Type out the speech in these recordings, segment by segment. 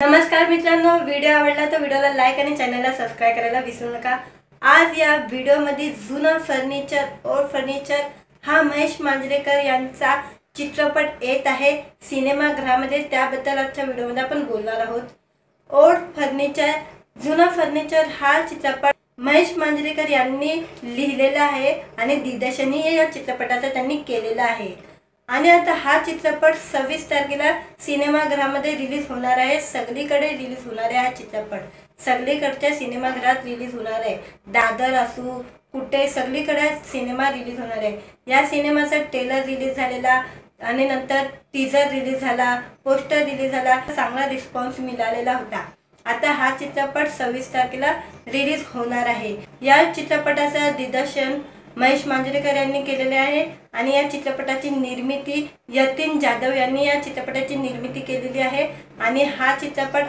नमस्कार मित्रांनो, व्हिडिओ आवडला तर व्हिडिओला लाईक आणि चॅनलला सबस्क्राइब करायला विसरू नका। आज या व्हिडिओमध्ये जुनं फर्निचर हा महेश मांजरेकर यांचा चित्रपट येत आहे सिनेमागृहामध्ये। त्याबद्दल आजच्या व्हिडिओमध्ये आपण बोलणार आहोत। ओल्ड फर्निचर जुनं फर्निचर हा चित्रपट महेश मांजरेकर यांनी लिहिलेला आहे आणि दिग्दर्शनही या चित्रपटाचा त्यांनी केलेला आहे। आणि आता हा चित्रपट 26 तारखेला सिनेमागृहामध्ये रिलीज होणार आहे। सगळीकडे रिलीज होणार आहे हा चित्रपट। सगळीकडच्या सिनेमागृहात रिलीज होणार आहे। दादर असू कुठे सगळीकडे सिनेमा रिलीज होणार आहे। या सिनेमाचा ट्रेलर रिलीज झालेला आणि नंतर टीजर रिलीज झाला, पोस्टर रिलीज झाला, चांगला रिस्पॉन्स मिळालेला होता। आता हा चित्रपट 26 तारखेला रिलीज होणार आहे। या चित्रपटाचं दिग्दर्शन महेश मांजरेकर यांनी केलेले आहे आणि या चित्रपटाची निर्मिती यतीन जाधव यांनी या चित्रपटाची निर्मिती केलेली आहे। आणि हा चित्रपट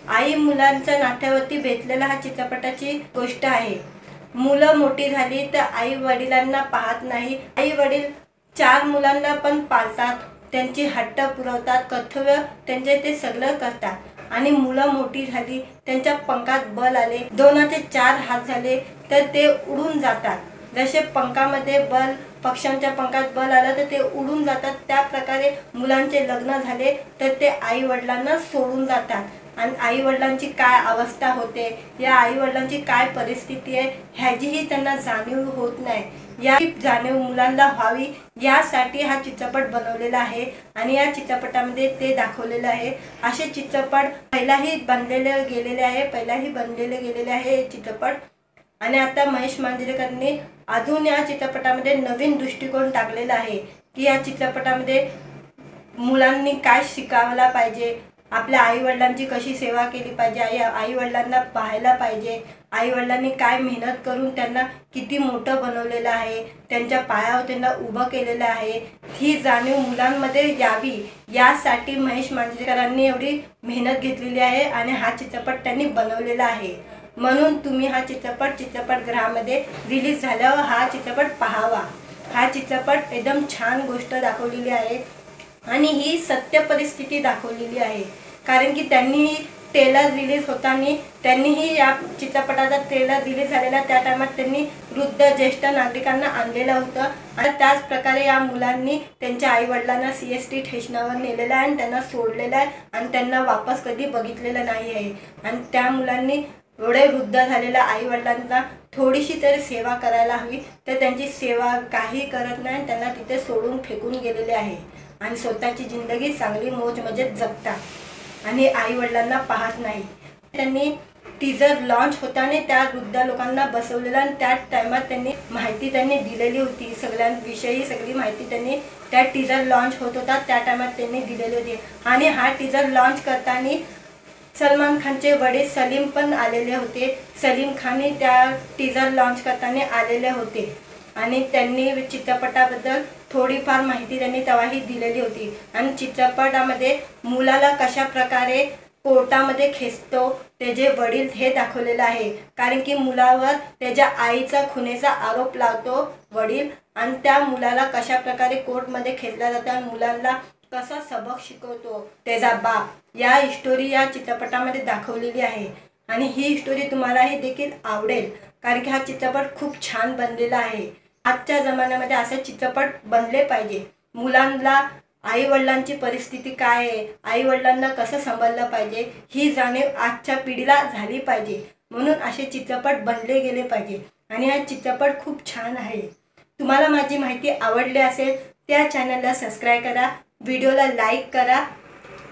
आई मुलांच्या नात्यावरती भेटलेला हा चित्रपटाची गोष्ट आहे। मुलं मोठी झाली तर आई वडिलांना पाहत नाही, आई वडील 4 मुलांना पण पाळतात, त्यांची हट्ट पुरवतात, कर्तव्य त्यांचे ते सगळं करतात। आणि मुलं मोठी झाली, त्यांच्या पंखात बल आले, 2चे 4 हात झाले तर ते उडून जातात। जसे पंखामध्ये बल, पक्ष्यांच्या पंखात बल आलं तर ते उडून जातात, त्या प्रकारे मुलांचे लग्न झाले तर ते आई वडिलांना सोडून जातात। आणि आई वडिलांची काय अवस्था होते, या आई वडिलांची काय परिस्थिती आहे ह्याचीही त्यांना जाणीव होत नाही। या जाणीव मुलांना व्हावी यासाठी हा चित्रपट बनवलेला आहे आणि या चित्रपटामध्ये ते दाखवलेलं आहे। असे चित्रपट पहिलाही बनलेले गेलेले आहे हे चित्रपट। आणि आता महेश मांजरेकरने अजून या चित्रपटामध्ये नवीन दृष्टिकोन टाकलेला आहे की या चित्रपटामध्ये मुलांनी काय शिकायला पाहिजे, आपल्या आई वडिलांची कशी सेवा केली पाहिजे, आई वडिलांना पाहायला पाहिजे, आई वडिलांनी काय मेहनत करून त्यांना किती मोठं बनवलेलं आहे, त्यांच्या पायावर त्यांना उभं केलेलं आहे, ही जाणीव मुलांमध्ये यावी यासाठी महेश मांजरेकरांनी एवढी मेहनत घेतलेली आहे आणि हा चित्रपट त्यांनी बनवलेला आहे। म्हणून तुम्ही हा चित्रपटगृहामध्ये रिलीज झाल्यावर हा चित्रपट पाहावा। हा चित्रपट एकदम छान गोष्ट दाखवलेली आहे आणि ही सत्य परिस्थिती दाखवलेली आहे। कारण की त्यांनीही ट्रेलर रिलीज होताना त्यांनीही या चित्रपटाचा ट्रेलर रिलीज झालेला त्या टायमात त्यांनी वृद्ध ज्येष्ठ नागरिकांना आणलेलं होतं आणि त्याच प्रकारे या मुलांनी त्यांच्या आई वडिलांना CST स्टेशनवर नेलेलं आहे आणि त्यांना सोडलेलं आहे आणि त्यांना वापस कधी बघितलेलं नाही आहे। आणि त्या मुलांनी एवढे वृद्ध झालेल्या आई वडिलांना थोडीशी तरी सेवा करायला हवी, तर त्यांची सेवा काही करत नाही, त्यांना तिथे सोडून फेकून गेलेले आहे आणि स्वतःची जिंदगी चांगली मौज मजेत जगतात आणि आई वडिलांना पाहत नाही। त्यांनी टीजर लॉन्च होताना त्या वृद्ध लोकांना बसवलेलं आणि त्या टायमात त्यांनी माहिती दिलेली होती, सगळ्यांविषयी सगळी माहिती त्यांनी त्या टीजर लॉन्च होत होता त्या टायमात त्यांनी दिलेली होती। आणि हा टीजर लॉन्च करताना सलमान खानचे वडील सलीम पण आलेले होते। सलीम खान त्या टीजर लॉन्च करताना आलेले होते आणि त्यांनी चित्रपटाबद्दल थोडीफार माहिती त्यांनी तेव्हाही दिलेली होती। आणि चित्रपटामध्ये मुलाला कशा प्रकारे कोर्टामध्ये खेचतो त्याचे वडील हे दाखवलेलं आहे। कारण की मुलावर त्याच्या आईचा खुनेचा आरोप लावतो वडील आणि त्या मुलाला कशा प्रकारे कोर्टमध्ये खेचला जातो आणि मुलांना कसा सबक शिकवतो त्याचा बाप, या स्टोरी या चित्रपटामध्ये दाखवलेली आहे। आणि ही स्टोरी तुम्हालाही देखील आवडेल कारण की हा चित्रपट खूप छान बनलेला आहे। आजच्या जमान्यामध्ये असे चित्रपट बनले पाहिजे। मुलांना आई वडिलांची परिस्थिती काय आहे, आई वडिलांना कसं सांभाळलं पाहिजे ही जाणीव आजच्या पिढीला झाली पाहिजे, म्हणून असे चित्रपट बनले गेले पाहिजे। आणि हा चित्रपट खूप छान आहे। तुम्हाला माझी माहिती आवडली असेल त्या चॅनलला सबस्क्राइब करा, व्हिडिओला लाईक करा।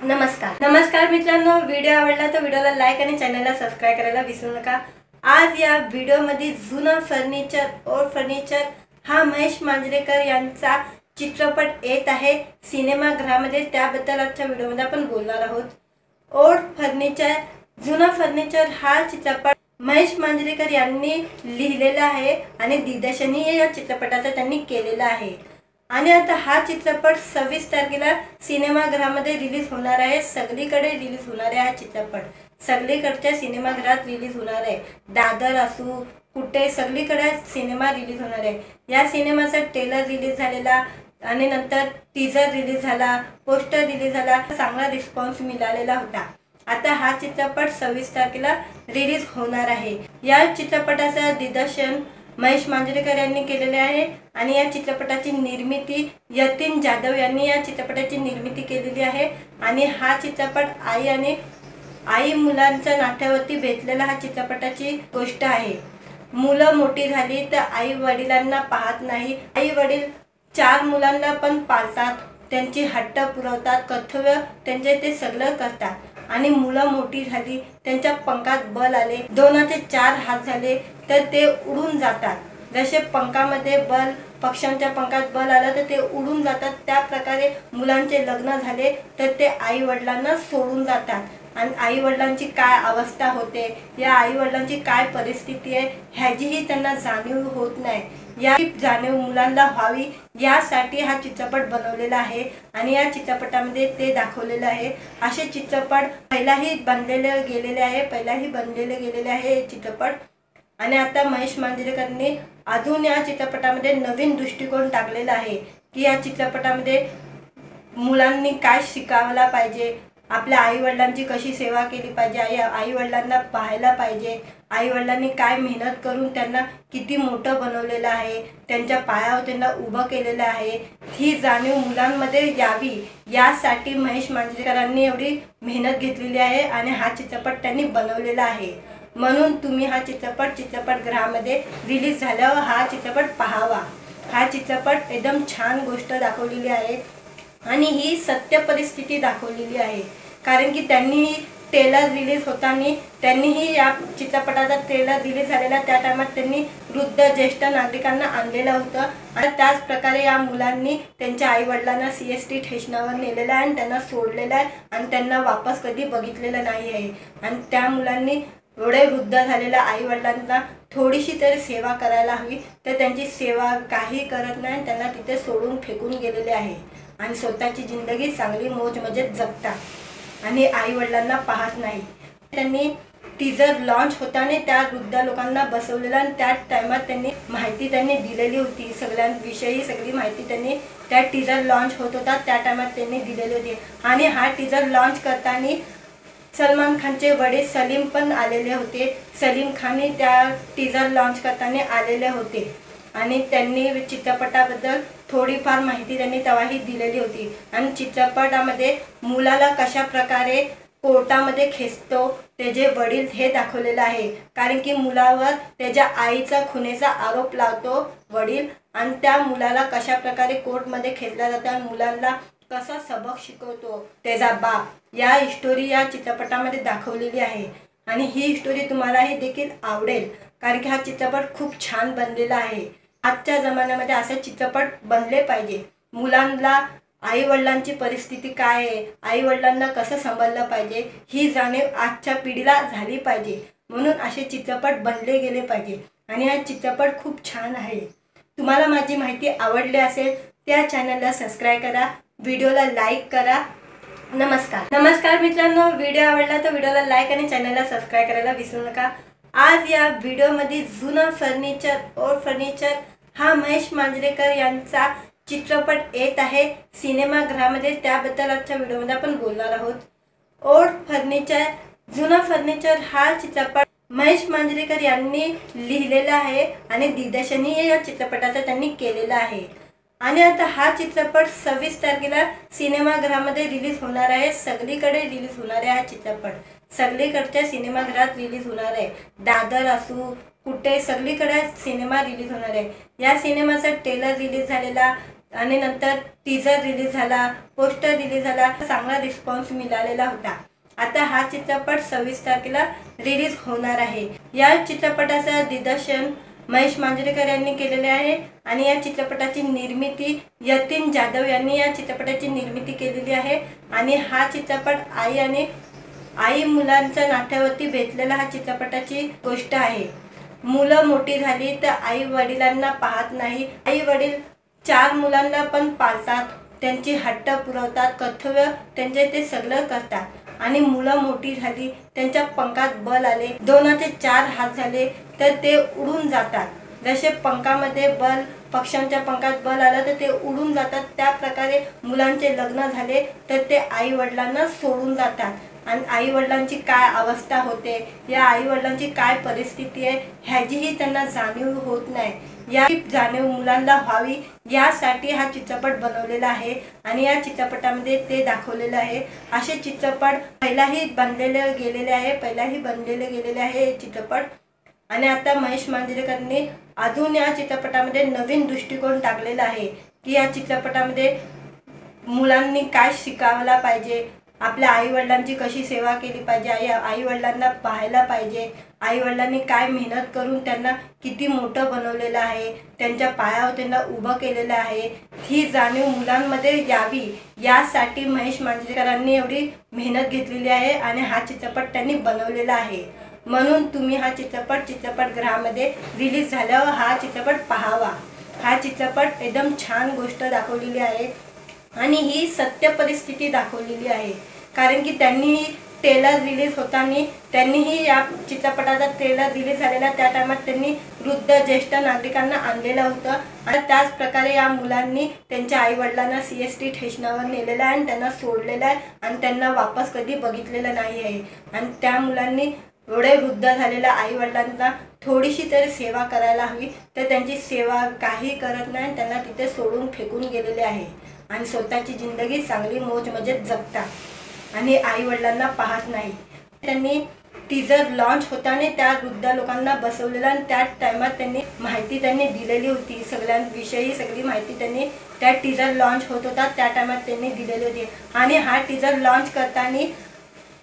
नमस्कार मित्रांनो, व्हिडिओ आवडला तर व्हिडिओला लाईक आणि चॅनलला सबस्क्राइब करायला विसरू नका। आज या व्हिडिओमध्ये जुनं फर्निचर हा महेश मांजरेकर यांचा चित्रपट येत आहे सिनेमागृहामध्ये। त्याबद्दल आजच्या व्हिडिओमध्ये आपण बोलणार आहोत। जुनं फर्निचर हा चित्रपट महेश मांजरेकर यांनी लिहिलेला आहे आणि दिग्दर्शनही या चित्रपटाचा त्यांनी केलेला आहे। आणि आता हा चित्रपट 26 तारखेला सिनेमागृहामध्ये रिलीज होणार आहे। सगळीकडे रिलीज होणार आहे हा चित्रपट, सगळीकडच्या सिनेमागृहात रिलीज होणार आहे। दादर असू कुठे सगळीकडे सिनेमा रिलीज होणार आहे। या सिनेमाचा ट्रेलर रिलीज झालेला, आणि नंतर टीजर रिलीज झाला, पोस्टर रिलीज झाला, चांगला रिस्पॉन्स मिळालेला होता। आता हा चित्रपट 26 तारखेला रिलीज होणार आहे। या चित्रपटाचं दिग्दर्शन महेश मांजरेकर यांनी केलेले आहे आणि या चित्रपटाची निर्मिती यतीन जाधव यांनी या चित्रपटाची निर्मिती केलेली आहे। आणि हा चित्रपट आई मुलांच्या नात्यावरती भेटलेला हा चित्रपटाची गोष्ट आहे। मुलं मोठी झाली तर आई वडिलांना पाहत नाही, आई वडील 4 मुलांना पण पाळतात, त्यांची हट्ट पुरवतात, कर्तव्य त्यांचे ते सगळं करतात। आणि मुलं मोठी झाली, त्यांच्या पंखात बल आले, 2चे 4 हात झाले तर ते उडून जातात। जसे पंखामध्ये बल, पक्ष्यांच्या पंखात बल आलं तर ते उडून जातात, त्या प्रकारे मुलांचे लग्न झाले तर ते आई वडिलांना सोडून जातात। आणि आई वडिलांची काय अवस्था होते, या आई वडिलांची काय परिस्थिती आहे ह्याचीही त्यांना जाणीव होत नाही। या जाणीव मुलांना व्हावी यासाठी हा चित्रपट बनवलेला आहे आणि या चित्रपटामध्ये ते दाखवलेलं आहे। असे चित्रपट पहिलाही बनलेले गेलेले आहे हे चित्रपट। आणि आता महेश मांजरेकरांनी अजून या चित्रपटामध्ये नवीन दृष्टिकोन टाकलेला आहे की या चित्रपटामध्ये मुलांनी काय शिकायला पाहिजे, आपल्या आई वडिलांची कशी सेवा केली पाहिजे, आई वडिलांना पाहायला पाहिजे, आई वडिलांनी काय मेहनत करून त्यांना किती मोठं बनवलेलं आहे, त्यांच्या पायावर त्यांना उभं केलेलं आहे, ही जाणीव मुलांमध्ये यावी यासाठी महेश मांजरेकरांनी एवढी मेहनत घेतलेली आहे आणि हा चित्रपट त्यांनी बनवलेला आहे। म्हणून तुम्ही हा चित्रपटगृहामध्ये रिलीज झाल्यावर हा चित्रपट पाहावा। हा चित्रपट एकदम छान गोष्ट दाखवलेली आहे आणि ही सत्य परिस्थिती दाखवलेली आहे। कारण की त्यांनीही ट्रेलर रिलीज होताना त्यांनीही या चित्रपटाचा ट्रेलर रिलीज झालेला त्या टायमात त्यांनी वृद्ध ज्येष्ठ नागरिकांना आणलेलं होतं आणि त्याच प्रकारे या मुलांनी त्यांच्या आई वडिलांना CST स्टेशनवर नेलेलं आहे आणि त्यांना सोडलेलं आहे आणि त्यांना वापस कधी बघितलेलं नाही आहे। आणि त्या मुलांनी एवढे वृद्ध झालेल्या आई वडिलांना थोडीशी तरी सेवा करायला हवी, तर त्यांची सेवा काही करत नाही, त्यांना तिथे सोडून फेकून गेलेले आहे आणि स्वतःची जिंदगी चांगली मौज मजेत जगतात आणि आई वडिलांना पाहत नाही। त्यांनी टीजर लॉन्च होताना त्या वृद्ध लोकांना बसवलेलं आणि त्या टायमात त्यांनी माहिती दिलेली होती, सगळ्यांविषयी सगळी माहिती त्यांनी त्या टीजर लॉन्च होत होता त्या टायमात त्यांनी दिलेली होती। आणि हा टीजर लॉन्च करताना सलमान खानचे वडील सलीम पण आलेले होते, सलीम खान त्या टीजर लॉन्च करताना आलेले होते आणि त्यांनी चित्रपटाबद्दल थोडीफार माहिती त्यांनी तेव्हाही दिलेली होती। आणि चित्रपटामध्ये मुलाला कशा प्रकारे कोर्टामध्ये खेचतो त्याचे वडील हे दाखवलेलं आहे, कारण की मुलावर त्याच्या आईचा खुनेचा आरोप लावतो वडील आणि त्या मुलाला कशा प्रकारे कोर्टमध्ये खेचला जातो आणि मुलांना कसा सबक शिकवतो त्याचा बाप, या स्टोरी या चित्रपटामध्ये दाखवलेली आहे। आणि ही स्टोरी तुम्हालाही देखील आवडेल, कारण की हा चित्रपट खूप छान बनलेला आहे। आजच्या जमान्यामध्ये असे चित्रपट बनले पाहिजे। मुलांना आई वडिलांची परिस्थिती काय आहे, आई वडिलांना कसं सांभाळलं पाहिजे ही जाणीव आजच्या पिढीला झाली पाहिजे, म्हणून असे चित्रपट बनले गेले पाहिजे। आणि हा चित्रपट खूप छान आहे। तुम्हाला माझी माहिती आवडली असेल त्या चॅनलला सबस्क्राईब करा, व्हिडिओला लाईक करा। नमस्कार मित्रांनो, व्हिडिओ आवडला तर व्हिडिओला लाईक आणि चॅनलला सबस्क्राईब करायला विसरू नका। आज या व्हिडिओमध्ये जुना फर्निचर हा महेश मांजरेकर यांचा चित्रपट येत आहे सिनेमागृहामध्ये, त्याबद्दल आजच्या व्हिडिओमध्ये आपण बोलणार आहोत। ओल्ड फर्निचर जुना फर्निचर हा चित्रपट महेश मांजरेकर यांनी लिहिलेला आहे आणि दिग्दर्शनही या चित्रपटाचा त्यांनी केलेला आहे। आणि आता हा चित्रपट 26 तारखेला सिनेमागृहामध्ये रिलीज होणार आहे, सगळीकडे रिलीज होणार आहे। हा चित्रपट सगळीकडच्या सिनेमागृहात रिलीज होणार आहे, दादर असू कुठे सगळीकडे सिनेमा रिलीज होणार आहे। या सिनेमाचा ट्रेलर रिलीज झालेला आणि नंतर टीजर रिलीज झाला, पोस्टर रिलीज झाला, चांगला रिस्पॉन्स मिळालेला होता। आता हा चित्रपट 26 तारखेला रिलीज होणार आहे। या चित्रपटाचं दिग्दर्शन महेश मांजरेकर यांनी केलेले आहे आणि या चित्रपटाची निर्मिती यतीन जाधव यांनी या चित्रपटाची निर्मिती केलेली आहे। आणि हा चित्रपट आई मुलांच्या नात्यावरती भेटलेला हा चित्रपटाची गोष्ट आहे। मुलं मोठी झाली तर आई वडिलांना पाहत नाही, आई वडील 4 मुलांना पण पाळतात, त्यांची हट्ट पुरवतात, कर्तव्य त्यांचे ते सगळं करतात। आणि मुलं मोठी झाली, त्यांच्या पंखात बल आले, 2चे 4 हात झाले तर ते उडून जातात। जसे पंखामध्ये बल, पक्ष्यांच्या पंखात बल आलं तर ते उडून जातात, त्या प्रकारे मुलांचे लग्न झाले तर ते आई वडिलांना सोडून जातात आणि आई वडिलांची काय अवस्था होते, या आई वडिलांची काय परिस्थिती आहे ह्याचीही त्यांना जाणीव होत नाही। या जाणीव मुलांना व्हावी यासाठी हा चित्रपट बनवलेला आहे आणि या चित्रपटामध्ये ते दाखवलेलं आहे। असे चित्रपट पहिलाही बनलेले गेलेले आहे हे चित्रपट। आणि आता महेश मांजरेकरांनी अजून या चित्रपटामध्ये नवीन दृष्टिकोन टाकलेला आहे की या चित्रपटामध्ये मुलांनी काय शिकायला पाहिजे, आपल्या आई वडिलांची कशी सेवा केली पाहिजे, आई वडिलांना पाहायला पाहिजे, आई वडिलांनी काय मेहनत करून त्यांना किती मोठं बनवलेलं आहे, त्यांच्या पायावर त्यांना उभं केलेलं आहे, ही जाणीव मुलांमध्ये यावी यासाठी महेश मांजरेकरांनी एवढी मेहनत घेतलेली आहे आणि हा चित्रपट त्यांनी बनवलेला आहे। म्हणून तुम्ही हा चित्रपटगृहामध्ये रिलीज झाल्यावर हा चित्रपट पाहावा। हा चित्रपट एकदम छान गोष्ट दाखवलेली आहे आणि ही सत्य परिस्थिती दाखवलेली आहे। कारण की त्यांनी ट्रेलर रिलीज होताना त्यांनीही या चित्रपटाचा ट्रेलर रिलीज झालेला त्या टायमात त्यांनी वृद्ध ज्येष्ठ नागरिकांना आणलेलं होतं आणि त्याच प्रकारे या मुलांनी त्यांच्या आई वडिलांना CST स्टेशनवर नेलेलं आहे आणि त्यांना सोडलेलं आहे आणि त्यांना वापस कधी बघितलेलं नाही आहे। आणि त्या मुलांनी एवढे वृद्ध झालेल्या आई वडिलांना थोडीशी तरी सेवा करायला हवी, तर त्यांची सेवा काही करत नाही, त्यांना तिथे सोडून फेकून गेलेले आहे आणि स्वतःची जिंदगी चांगली मौज मजेत जगतात आणि आई वडिलांना पाहत नाही। त्यांनी टीजर लॉन्च होताना त्या वृद्ध लोकांना बसवलेलं आणि त्या टायमात त्यांनी माहिती दिलेली होती, सगळ्यांविषयी सगळी माहिती त्यांनी त्या टीजर लॉन्च होत होता त्या टायमात त्यांनी दिलेली होती। आणि हा टीजर लॉन्च करताना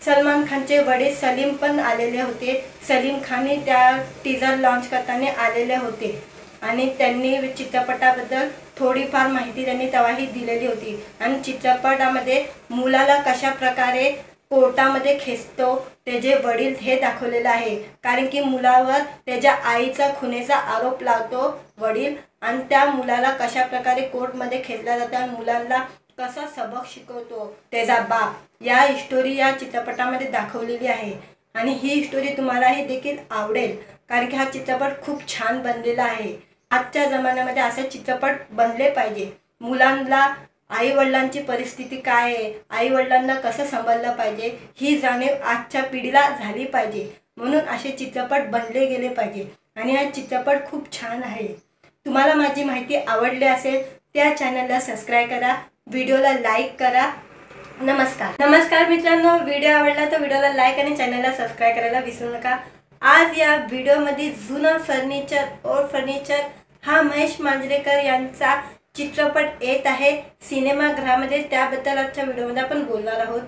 सलमान खानचे वडील सलीम पण आलेले होते, सलीम खान त्या टीजर लॉन्च करताना आलेले होते आणि त्यांनी चित्रपटाबद्दल थोडीफार माहिती त्यांनी तेव्हाही दिलेली होती। आणि चित्रपटामध्ये मुलाला कशा प्रकारे कोर्टामध्ये खेचतो त्याचे वडील हे दाखवलेलं आहे, कारण की मुलावर त्याच्या आईचा खुनेचा आरोप लावतो वडील आणि त्या मुलाला कशा प्रकारे कोर्टमध्ये खेचला जातो आणि मुलांना कसा सबक शिकवतो त्याचा बाप, या स्टोरी या चित्रपटामध्ये दाखवलेली आहे आणि ही स्टोरी तुम्हालाही देखील आवडेल, कारण की हा चित्रपट खूप छान बनलेला आहे। आजच्या जमान्यामध्ये असे चित्रपट बनले पाहिजे। मुलांना आई वडिलांची परिस्थिती काय आहे, आई वडिलांना कसं सांभाळलं पाहिजे ही जाणीव आजच्या पिढीला झाली पाहिजे, म्हणून असे चित्रपट बनले गेले पाहिजे आणि हा चित्रपट खूप छान आहे। तुम्हाला माझी माहिती आवडली असेल त्या चॅनलला सबस्क्राइब करा, व्हिडिओला लाईक करा। नमस्कार मित्रांनो, व्हिडिओ आवडला तर व्हिडिओला लाईक आणि चॅनलला सबस्क्राइब करायला विसरू नका। आज या व्हिडिओमध्ये जुना फर्निचर हा महेश मांजरेकर यांचा चित्रपट येत आहे सिनेमागृहामध्ये, त्याबद्दल आजच्या व्हिडिओमध्ये आपण बोलणार आहोत।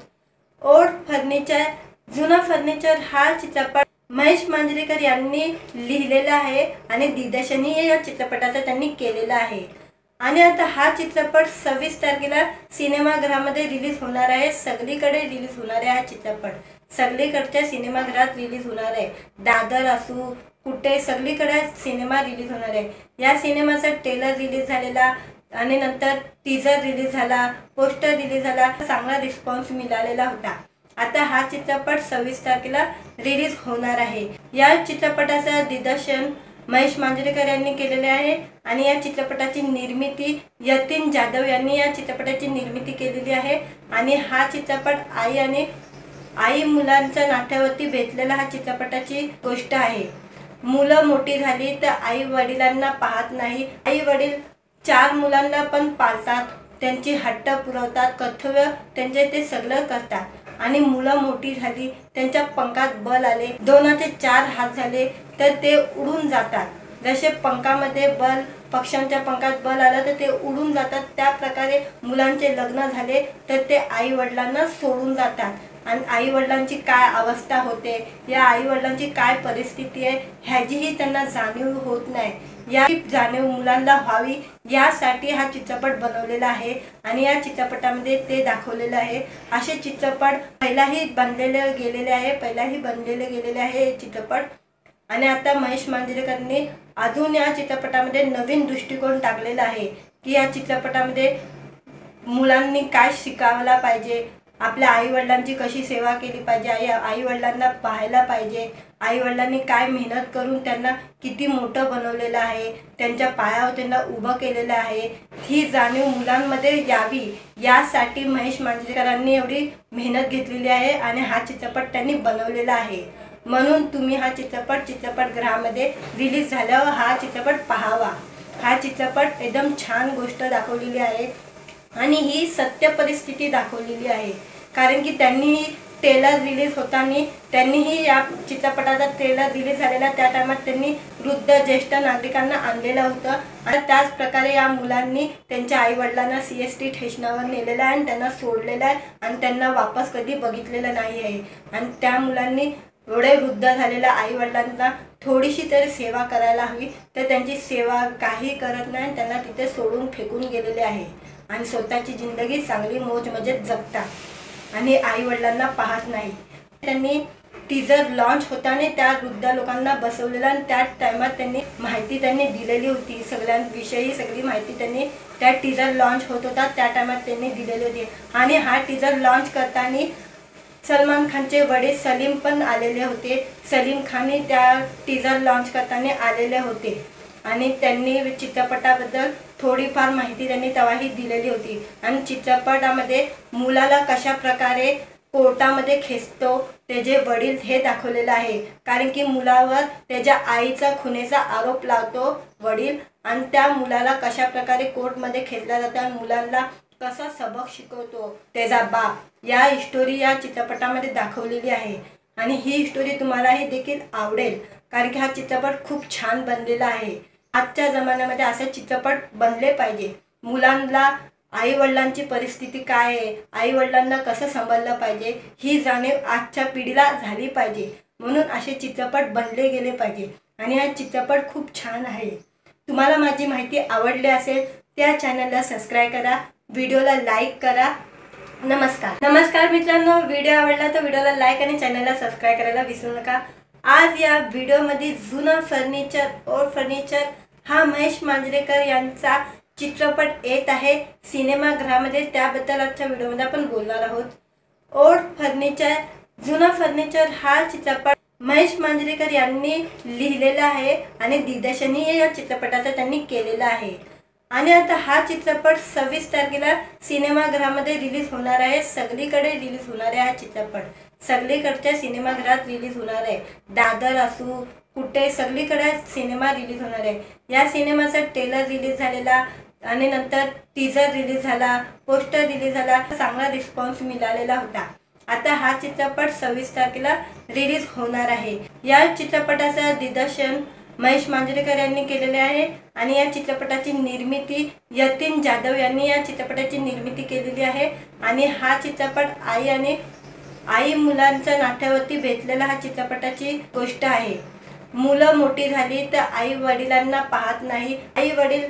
ओल्ड फर्निचर जुना फर्निचर हा चित्रपट महेश मांजरेकर यांनी लिहिलेला आहे आणि दिग्दर्शनही या चित्रपटाचा त्यांनी केलेला आहे आणि आता हा चित्रपट 26 तारखेला सिनेमागृहामध्ये रिलीज होणार आहे। सगळीकडे रिलीज होणार आहे हा चित्रपट, सगळीकडच्या सिनेमागृहात रिलीज होणार आहे, दादर असू कुठे सगळीकडे सिनेमा रिलीज होणार आहे। या सिनेमाचा ट्रेलर रिलीज झालेला आणि नंतर टीजर रिलीज झाला, पोस्टर रिलीज झाला, चांगला रिस्पॉन्स मिळालेला होता। आता हा चित्रपट 26 तारखेला रिलीज होणार आहे। या चित्रपटाचं दिग्दर्शन महेश मांजरेकर यांनी केलेले आहे आणि या चित्रपटाची निर्मिती यतीन जाधव यांनी या चित्रपटाची निर्मिती केलेली आहे आणि हा चित्रपट आई मुलांच्या नात्यावरती भेटलेला हा चित्रपटाची गोष्ट आहे। मुलं मोठी झाली तर आई वडिलांना पाहत नाही, आई वडील 4 मुलांना पण पाळतात, त्यांची हट्ट पुरवतात, कर्तव्य त्यांचे ते सगळं करतात आणि मुलं मोठी झाली त्यांच्या पंखात बल आले, 2चे 4 हात झाले तर ते उडून जातात। जसे पंखामध्ये बल पक्ष्यांच्या पंखात बल आलं तर ते उडून जातात, त्या प्रकारे मुलांचे लग्न झाले तर ते आई वडिलांना सोडून जातात आणि आई वडिलांची काय अवस्था होते, या आई वडिलांची काय परिस्थिती आहे ह्याचीही त्यांना जाणीव होत नाही। या जाणीव मुलांना व्हावी यासाठी हा चित्रपट बनवलेला आहे आणि या चित्रपटामध्ये ते दाखवलेलं आहे। असे चित्रपट पहिलाही बनलेले गेलेले आहे हे चित्रपट आणि आता महेश मांजरेकरांनी अजून या चित्रपटामध्ये नवीन दृष्टिकोन टाकलेला आहे की या चित्रपटामध्ये मुलांनी काय शिकायला पाहिजे, आपल्या आईवडिलांची कशी सेवा केली पाहिजे, आईवडिलांना पाहायला पाहिजे, आईवडिलांनी काय मेहनत करून त्यांना किती मोठं बनवलेलं आहे, त्यांच्या पायावर त्यांना उभं केलेलं आहे, ही जाणीव मुलांमध्ये यावी यासाठी महेश मांजरेकरांनी एवढी मेहनत घेतलेली आहे आणि हा चित्रपट त्यांनी बनवलेला आहे। म्हणून तुम्ही हा चित्रपटगृहामध्ये रिलीज झाल्यावर हा चित्रपट पाहावा। हा चित्रपट एकदम छान गोष्ट दाखवलेली आहे आणि ही सत्य परिस्थिती दाखवलेली आहे। कारण की त्यांनी ट्रेलर रिलीज होताना त्यांनीही या चित्रपटाचा ट्रेलर रिलीज झालेला त्या टायमात त्यांनी वृद्ध ज्येष्ठ नागरिकांना आणलेलं होतं आणि त्याच प्रकारे या मुलांनी त्यांच्या आईवडिलांना CST स्टेशनवर नेलेलं आहे आणि त्यांना सोडलेलं आहे आणि त्यांना वापस कधी बघितलेलं नाही आहे। आणि त्या मुलांनी एवढे वृद्ध झालेल्या आईवडिलांना थोडीशी तरी सेवा करायला हवी, तर त्यांची सेवा काही करत नाही, त्यांना तिथे सोडून फेकून गेलेले आहे आणि स्वतःची जिंदगी चांगली मौज मजेत जगतात आणि आईवडिलांना पाहत नाही। त्यांनी टीजर लॉन्च होताना त्या वृद्ध लोकांना बसवलेलं आणि त्या टायमात त्यांनी माहिती दिलेली होती, सगळ्यांविषयी सगळी माहिती त्यांनी त्या टीजर लॉन्च होत होता त्या टायमात त्यांनी दिलेली होती। आणि हा टीजर लॉन्च करताना सलमान खानचे वडील सलीम पण आलेले होते। सलीम खानही त्या टीजर लॉन्च करताना आलेले होते आणि त्यांनी चित्रपटाबद्दल थोडीफार माहिती त्यांनी तेव्हाही दिलेली होती। आणि चित्रपटामध्ये मुलाला कशा प्रकारे कोर्टामध्ये खेचतो त्याचे वडील हे दाखवलेलं आहे। कारण की मुलावर त्याच्या आईचा खुनेचा आरोप लावतो वडील आणि त्या मुलाला कशा प्रकारे कोर्टमध्ये खेचला जातो आणि मुलांना कसा सबक शिकवतो त्याचा बाप, या स्टोरी या चित्रपटामध्ये दाखवलेली आहे। आणि ही स्टोरी तुम्हालाही देखील आवडेल कारण की हा चित्रपट खूप छान बनलेला आहे। आजच्या जमान्यामध्ये असे चित्रपट बनले पाहिजे। मुलांना आईवडिलांची परिस्थिती काय आहे, आईवडिलांना कसं सांभाळलं पाहिजे ही जाणीव आजच्या पिढीला झाली पाहिजे, म्हणून असे चित्रपट बनले गेले पाहिजे। आणि हा चित्रपट खूप छान आहे। तुम्हाला माझी माहिती आवडली असेल त्या चॅनलला सबस्क्राईब करा, व्हिडिओला लाईक करा। नमस्कार मित्रांनो, व्हिडिओ आवडला तर व्हिडिओला लाईक आणि चॅनलला सबस्क्राईब करायला विसरू नका। आज या व्हिडिओमध्ये जुना फर्निचर हा महेश मांजरेकर यांचा चित्रपट येत आहे सिनेमागृहामध्ये, त्याबद्दल आजच्या व्हिडिओमध्ये आपण बोलणार आहोत। ओल्ड फर्निचर जुना फर्निचर हा चित्रपट महेश मांजरेकर यांनी लिहिलेला आहे आणि दिग्दर्शनही या चित्रपटाचं त्यांनी केलेलं आहे। आणि आता हा चित्रपट 26 तारखेला सिनेमागृहामध्ये रिलीज होणार आहे। सगळीकडे रिलीज होणार आहे हा चित्रपट, सगळीकडच्या सिनेमागृहात रिलीज होणार आहे। दादर असू कुठे सगळीकडे सिनेमा रिलीज होणार आहे। या सिनेमाचा ट्रेलर रिलीज झालेला आणि नंतर टीजर रिलीज झाला, पोस्टर रिलीज झाला, चांगला रिस्पॉन्स मिळालेला होता। आता हा चित्रपट 26 तारखेला रिलीज होणार आहे। या चित्रपटाचं दिग्दर्शन महेश मांजरेकर यांनी केलेले आहे आणि या चित्रपटाची निर्मिती यतीन जाधव यांनी या चित्रपटाची निर्मिती केलेली आहे। आणि हा चित्रपट आई मुलांच्या नात्यावरती भेटलेला हा चित्रपटाची गोष्ट आहे। मुलं मोठी झाली तर आई वडिलांना पाहत नाही, आई वडील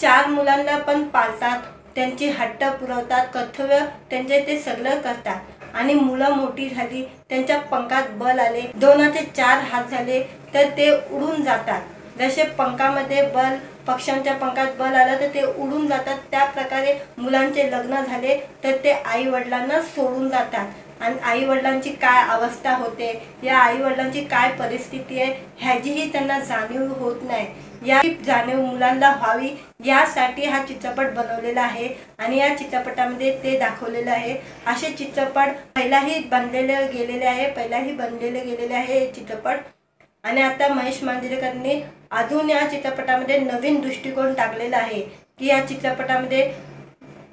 4 मुलांना पण पाळतात, त्यांची हट्ट पुरवतात, कर्तव्य त्यांचे ते सगळं करतात। आणि मुलं मोठी झाली, त्यांच्या पंखात बल आले, 2चे 4 हात झाले तर ते उडून जातात। जसे पंखामध्ये बल, पक्ष्यांच्या पंखात बल आलं तर ते उडून जातात, त्या प्रकारे मुलांचे लग्न झाले तर ते आई वडिलांना सोडून जातात। आणि आई वडिलांची काय अवस्था होते, या आई वडिलांची काय परिस्थिती आहे ह्याचीही त्यांना जाणीव होत नाही। या जाणीव मुलांना व्हावी यासाठी हा चित्रपट बनवलेला आहे आणि या चित्रपटामध्ये ते दाखवलेलं आहे। असे चित्रपट पहिलाही बनलेले गेलेले आहे हे चित्रपट। आणि आता महेश मांजरेकरांनी अजून या चित्रपटामध्ये नवीन दृष्टिकोन टाकलेला आहे की या चित्रपटामध्ये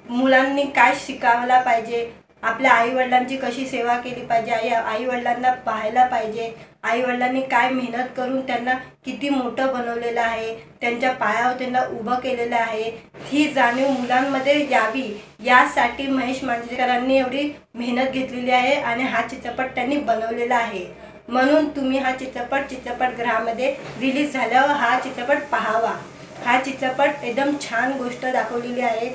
मुलांनी काय शिकायला पाहिजे, आपल्या आईवडिलांची कशी सेवा केली पाहिजे, आईवडिलांना पाहायला पाहिजे, आईवडिलांनी काय मेहनत करून त्यांना किती मोठं बनवलेलं आहे, त्यांच्या पायावर त्यांना उभं केलेलं आहे, ही जाणीव मुलांमध्ये यावी यासाठी महेश मांजरेकरांनी एवढी मेहनत घेतलेली आहे आणि हा चित्रपट त्यांनी बनवलेला आहे। म्हणून तुम्ही हा चित्रपटगृहामध्ये रिलीज झाल्यावर हा चित्रपट पाहावा। हा चित्रपट एकदम छान गोष्ट दाखवलेली आहे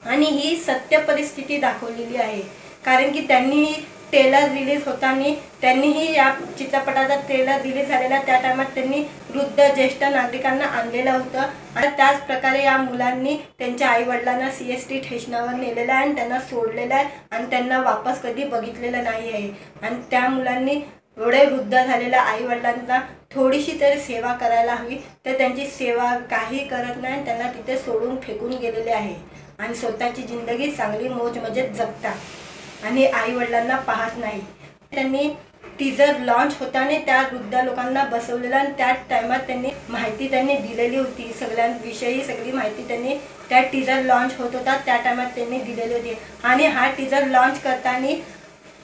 आणि ही सत्य परिस्थिती दाखवलेली आहे। कारण की त्यांनी ट्रेलर रिलीज होताना त्यांनीही या चित्रपटाचा ट्रेलर रिलीज झालेला त्या टायमात त्यांनी वृद्ध ज्येष्ठ नागरिकांना आणलेलं होतं आणि त्याच प्रकारे या मुलांनी त्यांच्या आई वडिलांना CST स्टेशनवर नेलेलं आहे आणि त्यांना सोडलेलं आहे आणि त्यांना वापस कधी बघितलेलं नाही आहे। आणि त्या मुलांनी एवढे वृद्ध झालेल्या आई वडिलांना थोडीशी तरी सेवा करायला हवी, तर त्यांची सेवा काही करत नाही, त्यांना तिथे सोडून फेकून गेलेले आहे आणि स्वतःची जिंदगी चांगली मौज मजेत जगतात आणि आई वडिलांना पाहत नाही। त्यांनी टीजर लॉन्च होताना त्या वृद्ध लोकांना बसवलेला आणि त्या टायमात त्यांनी माहिती दिलेली होती, सगळ्यांविषयी सगळी माहिती त्यांनी त्या टीजर लॉन्च होत होता त्या टायमात त्यांनी दिलेली होती। आणि हा टीजर लॉन्च करताना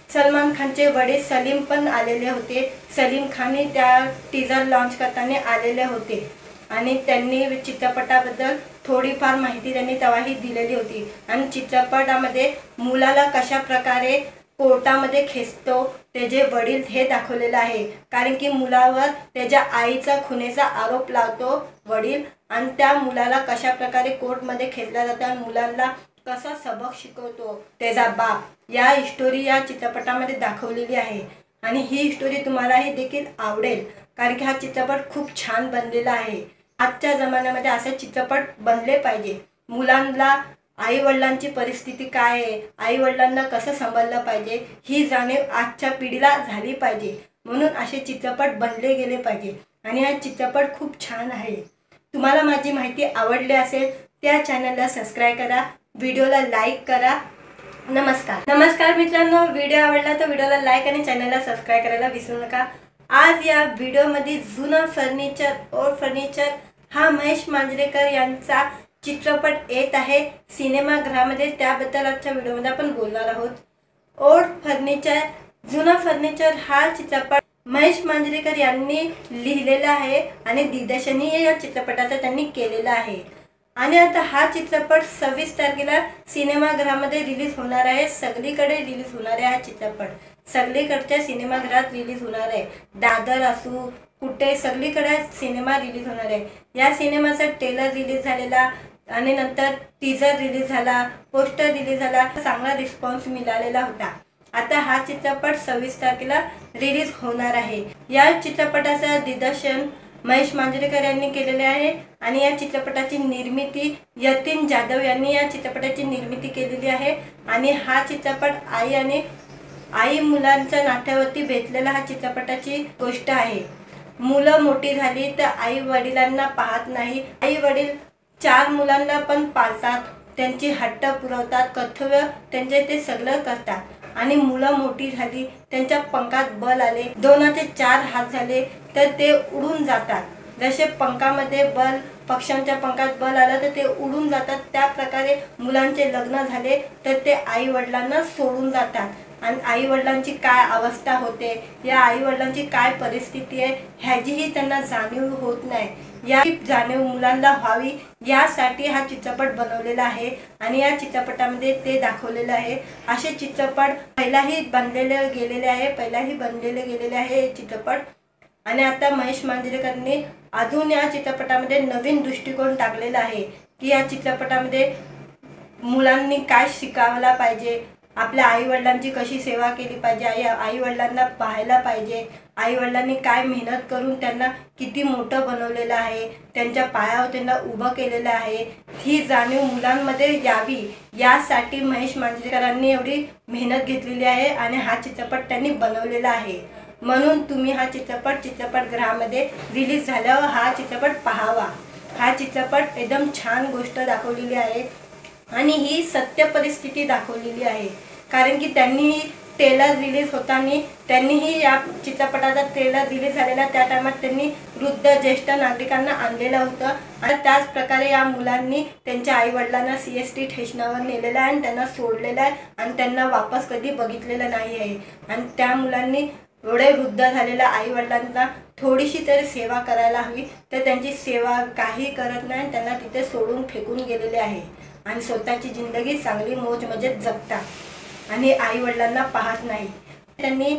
सलमान खानचे वडील सलीम पण आलेले होते। सलीम खान त्या टीजर लॉन्च करताना आलेले होते आणि त्यांनी चित्रपटाबद्दल थोडीफार माहिती त्यांनी तेव्हाही दिलेली होती। आणि चित्रपटामध्ये मुलाला कशा प्रकारे कोर्टामध्ये खेचतो त्याचे वडील हे दाखवलेलं आहे, कारण की मुलावर त्याच्या आईचा खुनेचा आरोप लावतो वडील आणि त्या मुलाला कशा प्रकारे कोर्टमध्ये खेचला जातो आणि मुलांना कसा सबक शिकवतो त्याचा बाप। या स्टोरी या चित्रपटामध्ये दाखवलेली आहे आणि ही स्टोरी तुम्हालाही देखील आवडेल, कारण की हा चित्रपट खूप छान बनलेला आहे। आजच्या जमान्यामध्ये असे चित्रपट बनले पाहिजे। मुलांना आई वडिलांची परिस्थिती काय आहे, आई वडिलांना कसं सांभाळलं पाहिजे ही जाणीव आजच्या पिढीला झाली पाहिजे, म्हणून असे चित्रपट बनले गेले पाहिजे आणि हा चित्रपट खूप छान आहे। तुम्हाला माझी माहिती आवडली असेल त्या चॅनलला सबस्क्राइब करा, व्हिडिओला लाईक करा। नमस्कार मित्रांनो, व्हिडिओ आवडला तर व्हिडिओला लाईक आणि चॅनलला सबस्क्राइब करायला विसरू नका। आज या व्हिडिओमध्ये जुना फर्निचर हा महेश मांजरेकर यांचा चित्रपट येत आहे सिनेमागृहामध्ये, त्याबद्दल आजच्या व्हिडिओमध्ये आपण बोलणार आहोत। ओल्ड फर्निचर जुना फर्निचर हा चित्रपट महेश मांजरेकर यांनी लिहिलेला आहे आणि दिग्दर्शनही या चित्रपटाचा त्यांनी केलेला आहे। आणि आता हा चित्रपट 26 तारखेला सिनेमागृहामध्ये रिलीज होणार आहे। सगळीकडे रिलीज होणार आहे हा चित्रपट, सगळीकडच्या सिनेमागृहात रिलीज होणार आहे। दादर असू कुठे सगळीकडे सिनेमा रिलीज होणार आहे। या सिनेमाचा ट्रेलर रिलीज झालेला आणि नंतर टीजर रिलीज झाला, पोस्टर रिलीज झाला, चांगला रिस्पॉन्स मिळालेला होता। आता हा चित्रपट 26 तारखेला रिलीज होणार आहे। या चित्रपटाचा दिग्दर्शन महेश मांजरेकर यांनी केलेले आहे आणि या चित्रपटाची निर्मिती यतीन जाधव यांनी या चित्रपटाची निर्मिती केलेली आहे। आणि हा चित्रपट आई मुलांच्या नात्यावरती भेटलेला हा चित्रपटाची गोष्ट आहे। मुलं मोठी झाली तर आई वडिलांना पाहत नाही, आई वडील 4 मुलांना पण पाळतात, त्यांची हट्ट पुरवतात, कर्तव्य त्यांचे ते सगळं करतात आणि मुलं मोठी झाली त्यांच्या पंखात बल आले, 2चे 4 हात झाले तर ते उडून जातात। जसे पंखामध्ये बल पक्ष्यांच्या पंखात बल आलं तर ते उडून जातात, त्या प्रकारे मुलांचे लग्न झाले तर ते आई वडिलांना सोडून जातात आणि आई वडिलांची काय अवस्था होते, या आई वडिलांची काय परिस्थिती आहे ह्याचीही त्यांना जाणीव होत नाही। या जाणीव मुलांना व्हावी यासाठी हा चित्रपट बनवलेला आहे आणि या चित्रपटामध्ये ते दाखवलेलं आहे। असे चित्रपट पहिलाही बनलेले गेलेले आहे हे चित्रपट। आणि आता महेश मांजरेकरने अजून या चित्रपटामध्ये नवीन दृष्टिकोन टाकलेला आहे की या चित्रपटामध्ये मुलांनी काय शिकायला पाहिजे, आपल्या आई वडिलांची कशी सेवा केली पाहिजे, आई वडिलांना पाहायला पाहिजे, आई वडिलांनी काय मेहनत करून त्यांना किती मोठं बनवलेलं आहे, त्यांच्या पायावर त्यांना उभं केलेलं आहे, ही जाणीव मुलांमध्ये यावी यासाठी महेश मांजरेकरांनी एवढी मेहनत घेतलेली आहे आणि हा चित्रपट त्यांनी बनवलेला आहे। म्हणून तुम्ही हा चित्रपटगृहामध्ये रिलीज झाल्यावर हा चित्रपट पाहावा। हा चित्रपट एकदम छान गोष्ट दाखवलेली आहे आणि ही सत्य परिस्थिती दाखवलेली आहे, कारण की त्यांनी ट्रेलर रिलीज होताना त्यांनीही या चित्रपटाचा ट्रेलर रिलीज झालेला त्या टायमात त्यांनी वृद्ध ज्येष्ठ नागरिकांना आणलेलं होतं आणि त्याच प्रकारे या मुलांनी त्यांच्या आई वडिलांना CST स्टेशनवर नेलेलं आहे आणि त्यांना सोडलेलं आहे आणि त्यांना वापस कधी बघितलेलं नाही आहे। आणि त्या मुलांनी एवढे वृद्ध झालेल्या आई वडिलांना थोडीशी तरी सेवा करायला हवी, तर त्यांची सेवा काही करत नाही, त्यांना तिथे सोडून फेकून गेलेले आहे आणि स्वतःची जिंदगी चांगली मौज मजेत जगतात आणि आई वडिलांना पाहत नाही। त्यांनी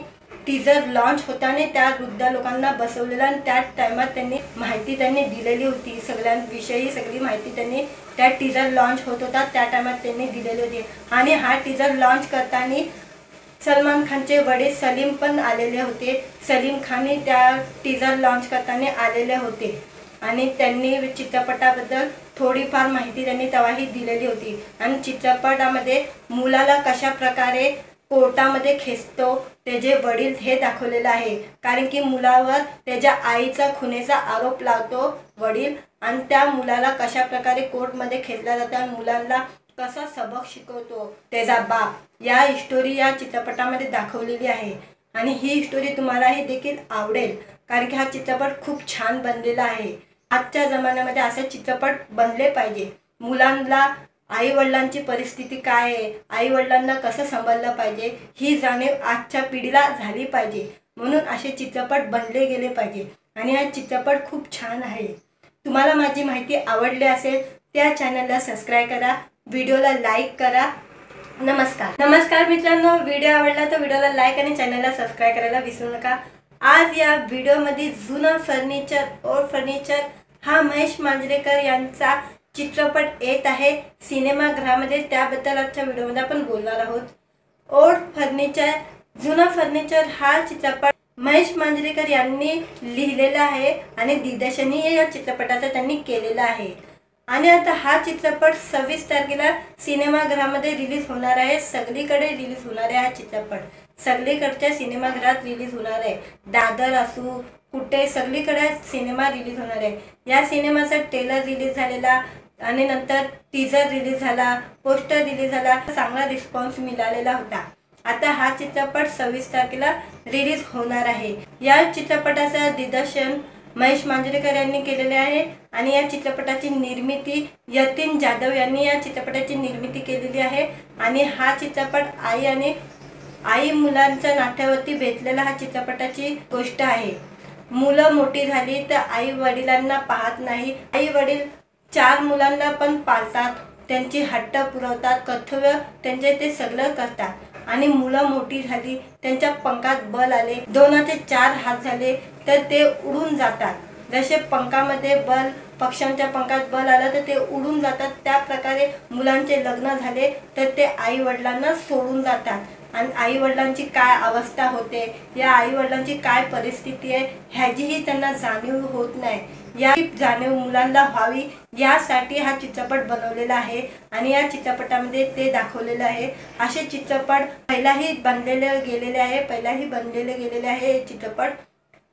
टीजर लॉन्च होताना त्या वृद्ध लोकांना बसवलेला आणि त्या टायमात त्यांनी माहिती दिलेली होती, सगळ्यांविषयी सगळी माहिती त्यांनी त्या टीजर लॉन्च होत होता त्या टायमात त्यांनी दिलेली होती। आणि हा टीजर लॉन्च करताना सलमान खानचे वडील सलीम पण आलेले होते। सलीम खानही त्या टीजर लॉन्च करताना आलेले होते आणि त्यांनी चित्रपटाबद्दल थोडीफार माहिती त्यांनी तेव्हाही दिलेली होती। आणि चित्रपटामध्ये मुलाला कशा प्रकारे कोर्टामध्ये खेचतो त्याचे वडील हे दाखवलेलं आहे। कारण की मुलावर त्याच्या आईचा खुनेचा आरोप लावतो वडील आणि त्या मुलाला कशा प्रकारे कोर्टमध्ये खेचला जातो आणि मुलांना कसा सबक शिकवतो त्याचा बाप। या स्टोरी या चित्रपटामध्ये दाखवलेली आहे आणि ही स्टोरी तुम्हालाही देखील आवडेल कारण की हा चित्रपट खूप छान बनलेला आहे। आजच्या जमान्यामध्ये असे चित्रपट बनले पाहिजे। मुलांना आई वडिलांची परिस्थिती काय आहे, आई वडिलांना कसं सांभाळलं पाहिजे ही जाणीव आजच्या पिढीला झाली पाहिजे, म्हणून असे चित्रपट बनले गेले पाहिजे आणि हा चित्रपट खूप छान आहे। तुम्हाला माझी माहिती आवडली असेल त्या चॅनलला सबस्क्राइब करा, व्हिडिओला लाईक करा। नमस्कार मित्रांनो, व्हिडिओ आवडला तर व्हिडिओला लाईक आणि चॅनलला सबस्क्राइब करायला विसरू नका। आज या व्हिडिओमध्ये जुना फर्निचर हा महेश मांजरेकर यांचा चित्रपट येत आहे सिनेमागृहामध्ये, त्याबद्दल आजच्या व्हिडिओमध्ये आपण बोलणार आहोत। ओल्ड फर्निचर जुना फर्निचर हा चित्रपट महेश मांजरेकर यांनी लिहिलेला आहे आणि दिग्दर्शनही या चित्रपटाचा त्यांनी केलेला आहे। आणि आता हा चित्रपट 26 तारखेला सिनेमागृहामध्ये रिलीज होणार आहे। सगळीकडे रिलीज होणार आहे हा चित्रपट, सगळीकडच्या सिनेमागृहात रिलीज होणार आहे। दादर असू कुठे सगळीकडे सिनेमा रिलीज होणार आहे। या सिनेमाचा ट्रेलर रिलीज झालेला आणि नंतर टीजर रिलीज झाला, पोस्टर रिलीज झाला, चांगला रिस्पॉन्स मिळालेला होता। आता हा चित्रपट 26 तारखेला रिलीज होणार आहे। या चित्रपटाचा दिग्दर्शन महेश मांजरेकर यांनी केलेले आहे आणि या चित्रपटाची निर्मिती यतीन जाधव यांनी या चित्रपटाची निर्मिती केलेली आहे। आणि हा चित्रपट आई मुलांच्या नात्यावरती भेटलेला हा चित्रपटाची गोष्ट आहे। मुलं मोठी झाली तर आई वडिलांना पाहत नाही, आई वडील 4 मुलांना पण पाळतात, त्यांची हट्ट पुरवतात, कर्तव्य त्यांचे ते सगळं करतात आणि मुलं मोठी झाली त्यांच्या पंखात बल आले, 2चे 4 हात झाले तर ते उडून जातात। जसे पंखामध्ये बल पक्ष्यांच्या पंखात बल आलं तर ते उडून जातात, त्या प्रकारे मुलांचे लग्न झाले तर ते आई वडिलांना सोडून जातात आणि आई वडिलांची काय अवस्था होते, या आई वडिलांची काय परिस्थिती आहे ह्याचीही त्यांना जाणीव होत नाही। या जाणीव मुलांना व्हावी यासाठी हा चित्रपट बनवलेला आहे आणि या चित्रपटामध्ये ते दाखवलेलं आहे। असे चित्रपट पहिलाही बनलेले गेलेले आहे हे चित्रपट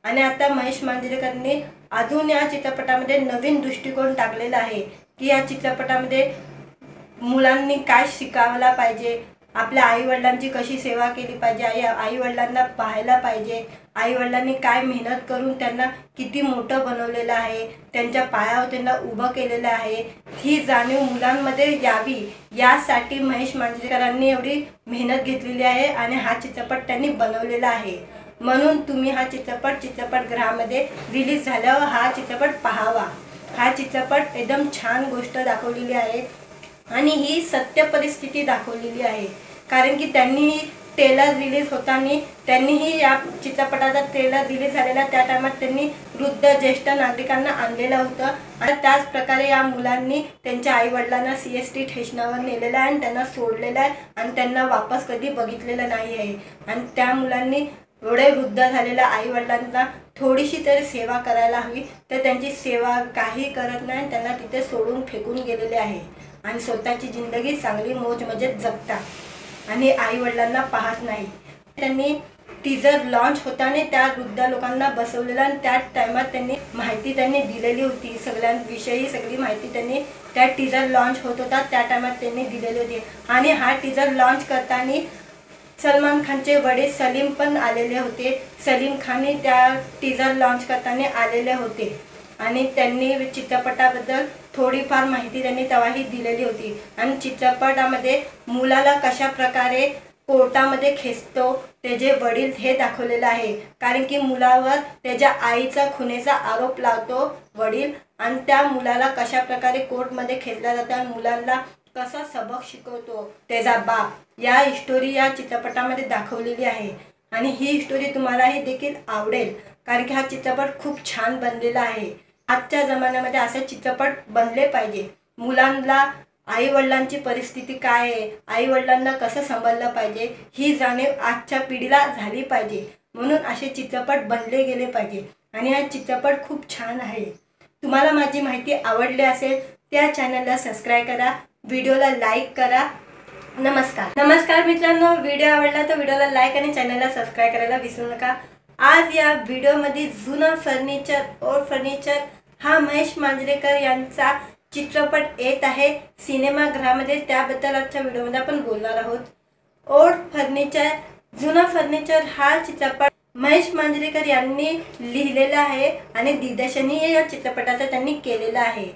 आणि आता महेश मांजरेकरांनी अजून या चित्रपटामध्ये नवीन दृष्टिकोन टाकलेला आहे की या चित्रपटामध्ये मुलांनी काय शिकायला पाहिजे, आपल्या आई वडिलांची कशी सेवा केली पाहिजे, आई वडिलांना पाहायला पाहिजे, आई वडिलांनी काय मेहनत करून त्यांना किती मोठं बनवलेलं आहे, त्यांच्या पायावर त्यांना उभं केलेलं आहे, ही जाणीव मुलांमध्ये यावी यासाठी महेश मांजरेकरांनी एवढी मेहनत घेतलेली आहे आणि हा चित्रपट त्यांनी बनवलेला आहे। म्हणून तुम्ही हा चित्रपटगृहामध्ये रिलीज झाल्यावर हा चित्रपट पाहावा। हा चित्रपट एकदम छान गोष्ट दाखवलेली आहे आणि ही सत्य परिस्थिती दाखवलेली आहे। कारण की त्यांनी ट्रेलर रिलीज होताना त्यांनीही या चित्रपटाचा ट्रेलर रिलीज झालेला त्या टायमात त्यांनी वृद्ध ज्येष्ठ नागरिकांना आणलेलं होतं आणि त्याच प्रकारे या मुलांनी त्यांच्या आई वडिलांना CST स्टेशनवर नेलेलं आहे आणि त्यांना सोडलेलं आहे आणि त्यांना वापस कधी बघितलेलं नाही आहे। आणि त्या मुलांनी एवढे वृद्ध झालेल्या आई वडिलांना थोडीशी तरी सेवा करायला हवी तर त्यांची सेवा काही करत नाही, त्यांना तिथे सोडून फेकून गेलेले आहे आणि स्वतःची जिंदगी चांगली मौज मजेत जगतात आणि आई वडिलांना पाहत नाही। त्यांनी टीजर लॉन्च होताना त्या वृद्ध लोकांना बसवलेलं आणि त्या टायमात त्यांनी माहिती दिलेली होती, सगळ्यांविषयी सगळी माहिती त्यांनी त्या टीजर लॉन्च होत होता त्या टायमात त्यांनी दिलेली होती। आणि हा टीजर लॉन्च करताना सलमान खानचे वडील सलीम पण आलेले होते, सलीम खानही त्या टीजर लॉन्च करताना आलेले होते आणि त्यांनी चित्रपटाबद्दल थोडीफार माहिती त्यांनी तेव्हाही दिलेली होती। आणि चित्रपटामध्ये मुलाला कशा प्रकारे कोर्टामध्ये खेचतो त्याचे वडील हे दाखवलेलं आहे। कारण की मुलावर त्याच्या आईचा खुनेचा आरोप लावतो वडील आणि त्या मुलाला कशा प्रकारे कोर्टमध्ये खेचला जातो आणि मुलांना कसा सबक शिकवतो त्याचा बाप। या स्टोरी या चित्रपटामध्ये दाखवलेली आहे आणि ही स्टोरी तुम्हालाही देखील आवडेल कारण की हा चित्रपट खूप छान बनलेला आहे। आजच्या जमान्यामध्ये असे चित्रपट बनले पाहिजे। मुलांना आई वडिलांची परिस्थिती काय आहे, आई वडिलांना कसं सांभाळलं पाहिजे ही जाणीव आजच्या पिढीला झाली पाहिजे. म्हणून असे चित्रपट बनले गेले पाहिजे आणि हा चित्रपट खूप छान आहे. तुम्हाला माझी माहिती आवडली असेल त्या चॅनलला सबस्क्राईब करा, व्हिडिओला लाईक करा. नमस्कार मित्रांनो, व्हिडिओ आवडला तर व्हिडिओला लाईक आणि चॅनलला सबस्क्राईब करायला विसरू नका. आज या व्हिडिओमध्ये जुना फर्निचर हा महेश मांजरेकर यांचा चित्रपट येत आहे सिनेमागृहामध्ये. त्याबद्दल आजच्या व्हिडिओमध्ये आपण बोलणार आहोत. जुना फर्निचर हा चित्रपट महेश मांजरेकर यांनी लिहिलेला आहे आणि दिग्दर्शनही या चित्रपटाचा त्यांनी केलेला आहे.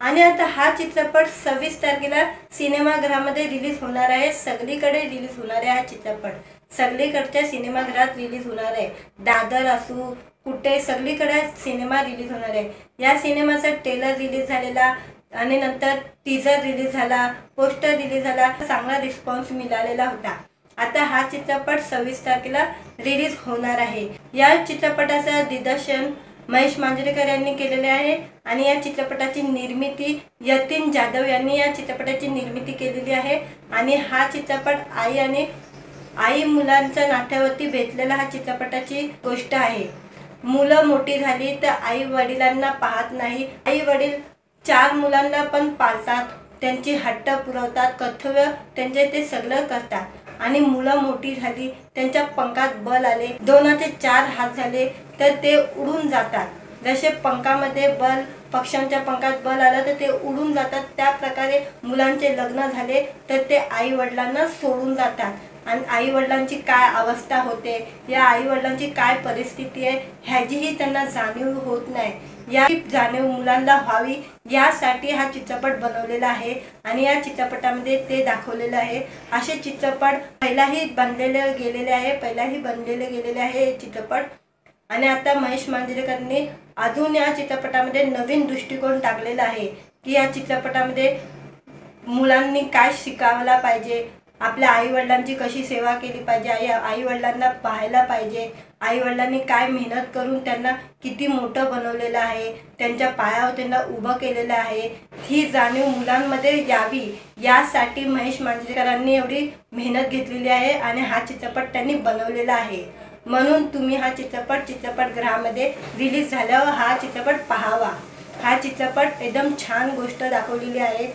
आणि आता हा चित्रपट 26 तारखेला सिनेमागृहामध्ये रिलीज होणार आहे. सगळीकडे रिलीज होणार आहे हा चित्रपट. सगळीकडच्या सिनेमागृहात रिलीज होणार आहे. दादर असू कुठे सगळीकडे सिनेमा रिलीज होणार आहे. या सिनेमाचा ट्रेलर रिलीज झालेला आणि नंतर टीजर रिलीज झाला, पोस्टर रिलीज झाला. चांगला रिस्पॉन्स मिळालेला होता. आता हा चित्रपट 26 तारखेला रिलीज होणार आहे. या चित्रपटाचं दिग्दर्शन महेश मांजरेकर यांनी केलेले आहे आणि या चित्रपटाची निर्मिती यतीन जाधव यांनी या चित्रपटाची निर्मिती केलेली आहे. आणि हा चित्रपट आई मुलांच्या नात्यावरती भेटलेला हा चित्रपटाची गोष्ट आहे. मुलं मोठी झाली तर आई वडिलांना पाहत नाही. आई वडील 4 मुलांना पण पाळतात, त्यांची हट्ट पुरवतात, कर्तव्य त्यांचे ते सगळं करतात. आणि मुलं मोठी झाली, त्यांच्या पंखात बल आले, 2चे 4 हात झाले तर ते उडून जातात. जसे पंखामध्ये बल, पक्ष्यांच्या पंखात बल आलं तर ते उडून जातात, त्या प्रकारे मुलांचे लग्न झाले तर ते आई वडिलांना सोडून जातात. आणि आई वडिलांची काय अवस्था होते, या आई वडिलांची काय परिस्थिती आहे ह्याचीही त्यांना जाणीव होत नाही. या जाणीव मुलांना व्हावी यासाठी हा चित्रपट बनवलेला आहे आणि या चित्रपटामध्ये ते दाखवलेलं आहे. असे चित्रपट पहिलाही बनलेले गेलेले आहे हे चित्रपट. आणि आता महेश मांजरेकरने अजून या चित्रपटामध्ये नवीन दृष्टिकोन टाकलेला आहे की या चित्रपटामध्ये मुलांनी काय शिकायला पाहिजे, आपल्या आई वडिलांची कशी सेवा केली पाहिजे, आई वडिलांना पाहायला पाहिजे, आई वडिलांनी काय मेहनत करून त्यांना किती मोठं बनवलेलं आहे, त्यांच्या पायावर त्यांना उभं केलेलं आहे, ही जाणीव मुलांमध्ये यावी यासाठी महेश मांजरेकरांनी एवढी मेहनत घेतलेली आहे आणि हा चित्रपट त्यांनी बनवलेला आहे. म्हणून तुम्ही हा चित्रपटगृहामध्ये रिलीज झाल्यावर हा चित्रपट पाहावा. हा चित्रपट एकदम छान गोष्ट दाखवलेली आहे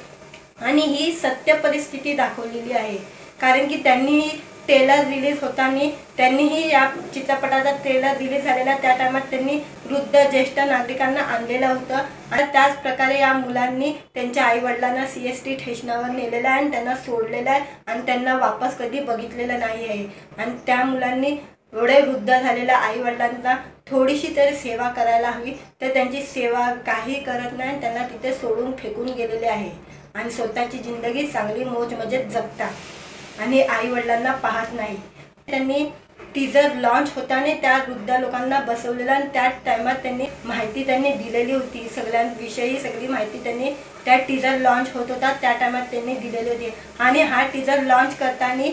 आणि ही सत्य परिस्थिती दाखवलेली आहे. कारण की त्यांनीही ट्रेलर रिलीज होताना त्यांनीही या चित्रपटाचा ट्रेलर रिलीज झालेला त्या टायमात त्यांनी वृद्ध ज्येष्ठ नागरिकांना आणलेलं होतं. आणि त्याच प्रकारे या मुलांनी त्यांच्या आई वडिलांना CST स्टेशनवर नेलेलं आहे आणि त्यांना सोडलेलं आहे आणि त्यांना वापस कधी बघितलेलं नाही आहे. आणि त्या मुलांनी एवढे वृद्ध झालेल्या आई वडिलांना थोडीशी तरी सेवा करायला हवी, तर त्यांची सेवा काही करत नाही, त्यांना तिथे सोडून फेकून गेलेले आहे आणि स्वतःची जिंदगी चांगली मौज मजेत जगतात आणि आई वडिलांना पाहत नाही. त्यांनी टीजर लॉन्च होताना त्या वृद्ध लोकांना बसवलेलं आणि त्या टायमात त्यांनी माहिती दिलेली होती. सगळ्यांविषयी सगळी माहिती त्यांनी त्या टीजर लॉन्च होत होता त्या टायमात त्यांनी दिलेली होती. आणि हा टीजर लॉन्च करताना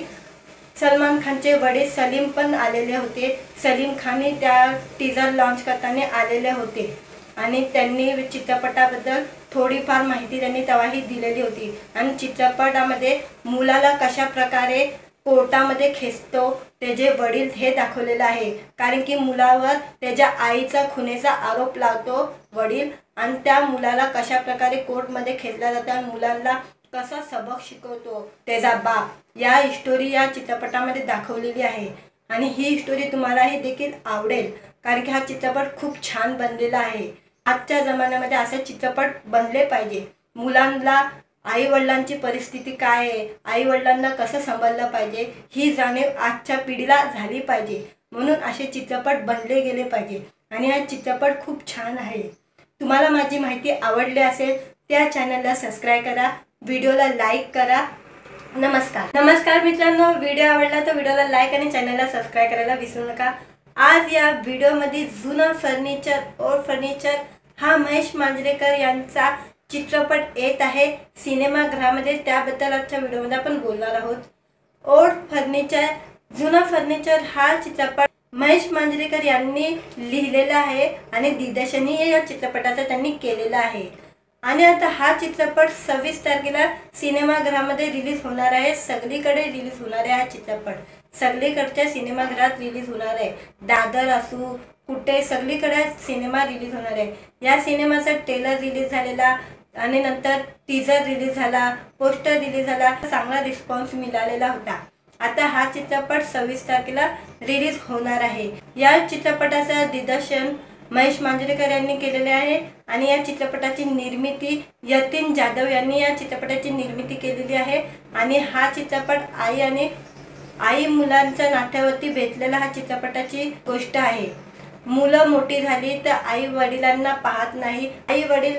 सलमान खानचे वडील सलीम पण आलेले होते. सलीम खानही त्या टीजर लॉन्च करताना आलेले होते आणि त्यांनी चित्रपटाबद्दल थोडीफार माहिती त्यांनी तेव्हाही दिलेली होती. आणि चित्रपटामध्ये मुलाला कशा प्रकारे कोर्टामध्ये खेचतो त्याचे वडील हे दाखवलेलं आहे. कारण की मुलावर त्याच्या आईचा खुनेचा आरोप लावतो वडील आणि त्या मुलाला कशा प्रकारे कोर्टमध्ये खेचला जातं, मुलांना कसा सबक शिकवतो त्याचा बाप. या स्टोरी या चित्रपटामध्ये दाखवलेली आहे आणि ही स्टोरी तुम्हालाही देखील आवडेल कारण की हा चित्रपट खूप छान बनलेला आहे. आजच्या जमान्यामध्ये असे चित्रपट बनले पाहिजे. मुलांना आई वडिलांची परिस्थिती काय आहे, आई वडिलांना कसं सांभाळलं पाहिजे ही जाणीव आजच्या पिढीला झाली पाहिजे. म्हणून असे चित्रपट बनले गेले पाहिजे आणि हा चित्रपट खूप छान आहे. तुम्हाला माझी माहिती आवडली असेल त्या चॅनलला सबस्क्राईब करा, व्हिडिओला लाईक करा. नमस्कार मित्रांनो, व्हिडिओ आवडला तर व्हिडिओला लाईक आणि चॅनलला सबस्क्राईब करायला विसरू नका. आज या व्हिडिओमध्ये जुना फर्निचर हा महेश मांजरेकर यांचा चित्रपट येत आहे सिनेमागृहामध्ये. त्याबद्दल आजच्या व्हिडिओमध्ये आपण बोलणार आहोत. जुना फर्निचर हा चित्रपट महेश मांजरेकर यांनी लिहिलेला आहे आणि दिग्दर्शनही या चित्रपटाचा त्यांनी केलेला आहे. आणि आता हा चित्रपट 26 तारखेला सिनेमागृहामध्ये रिलीज होणार आहे। सगळीकडे रिलीज होणार आहे हा चित्रपट, सगळीकडच्या सिनेमागृहात रिलीज होणार आहे। दादर असू कुठे सगळीकडे सिनेमा रिलीज होणार आहे। या सिनेमाचा ट्रेलर रिलीज झालेला आणि नंतर टीजर रिलीज झाला, पोस्टर रिलीज झाला, चांगला रिस्पॉन्स मिळालेला होता। आता हा चित्रपट 26 तारखेला रिलीज होणार आहे। या चित्रपटाचं दिग्दर्शन महेश मांजरेकर यांनी केलेले आहे आणि या चित्रपटाची निर्मिती यतीन जाधव यांनी या चित्रपटाची निर्मिती केलेली आहे। आणि हा चित्रपट आई मुलांच्या नात्यावरती भेटलेला हा चित्रपटाची गोष्ट आहे। मुलं मोठी झाली तर आई वडिलांना पाहत नाही, आई वडील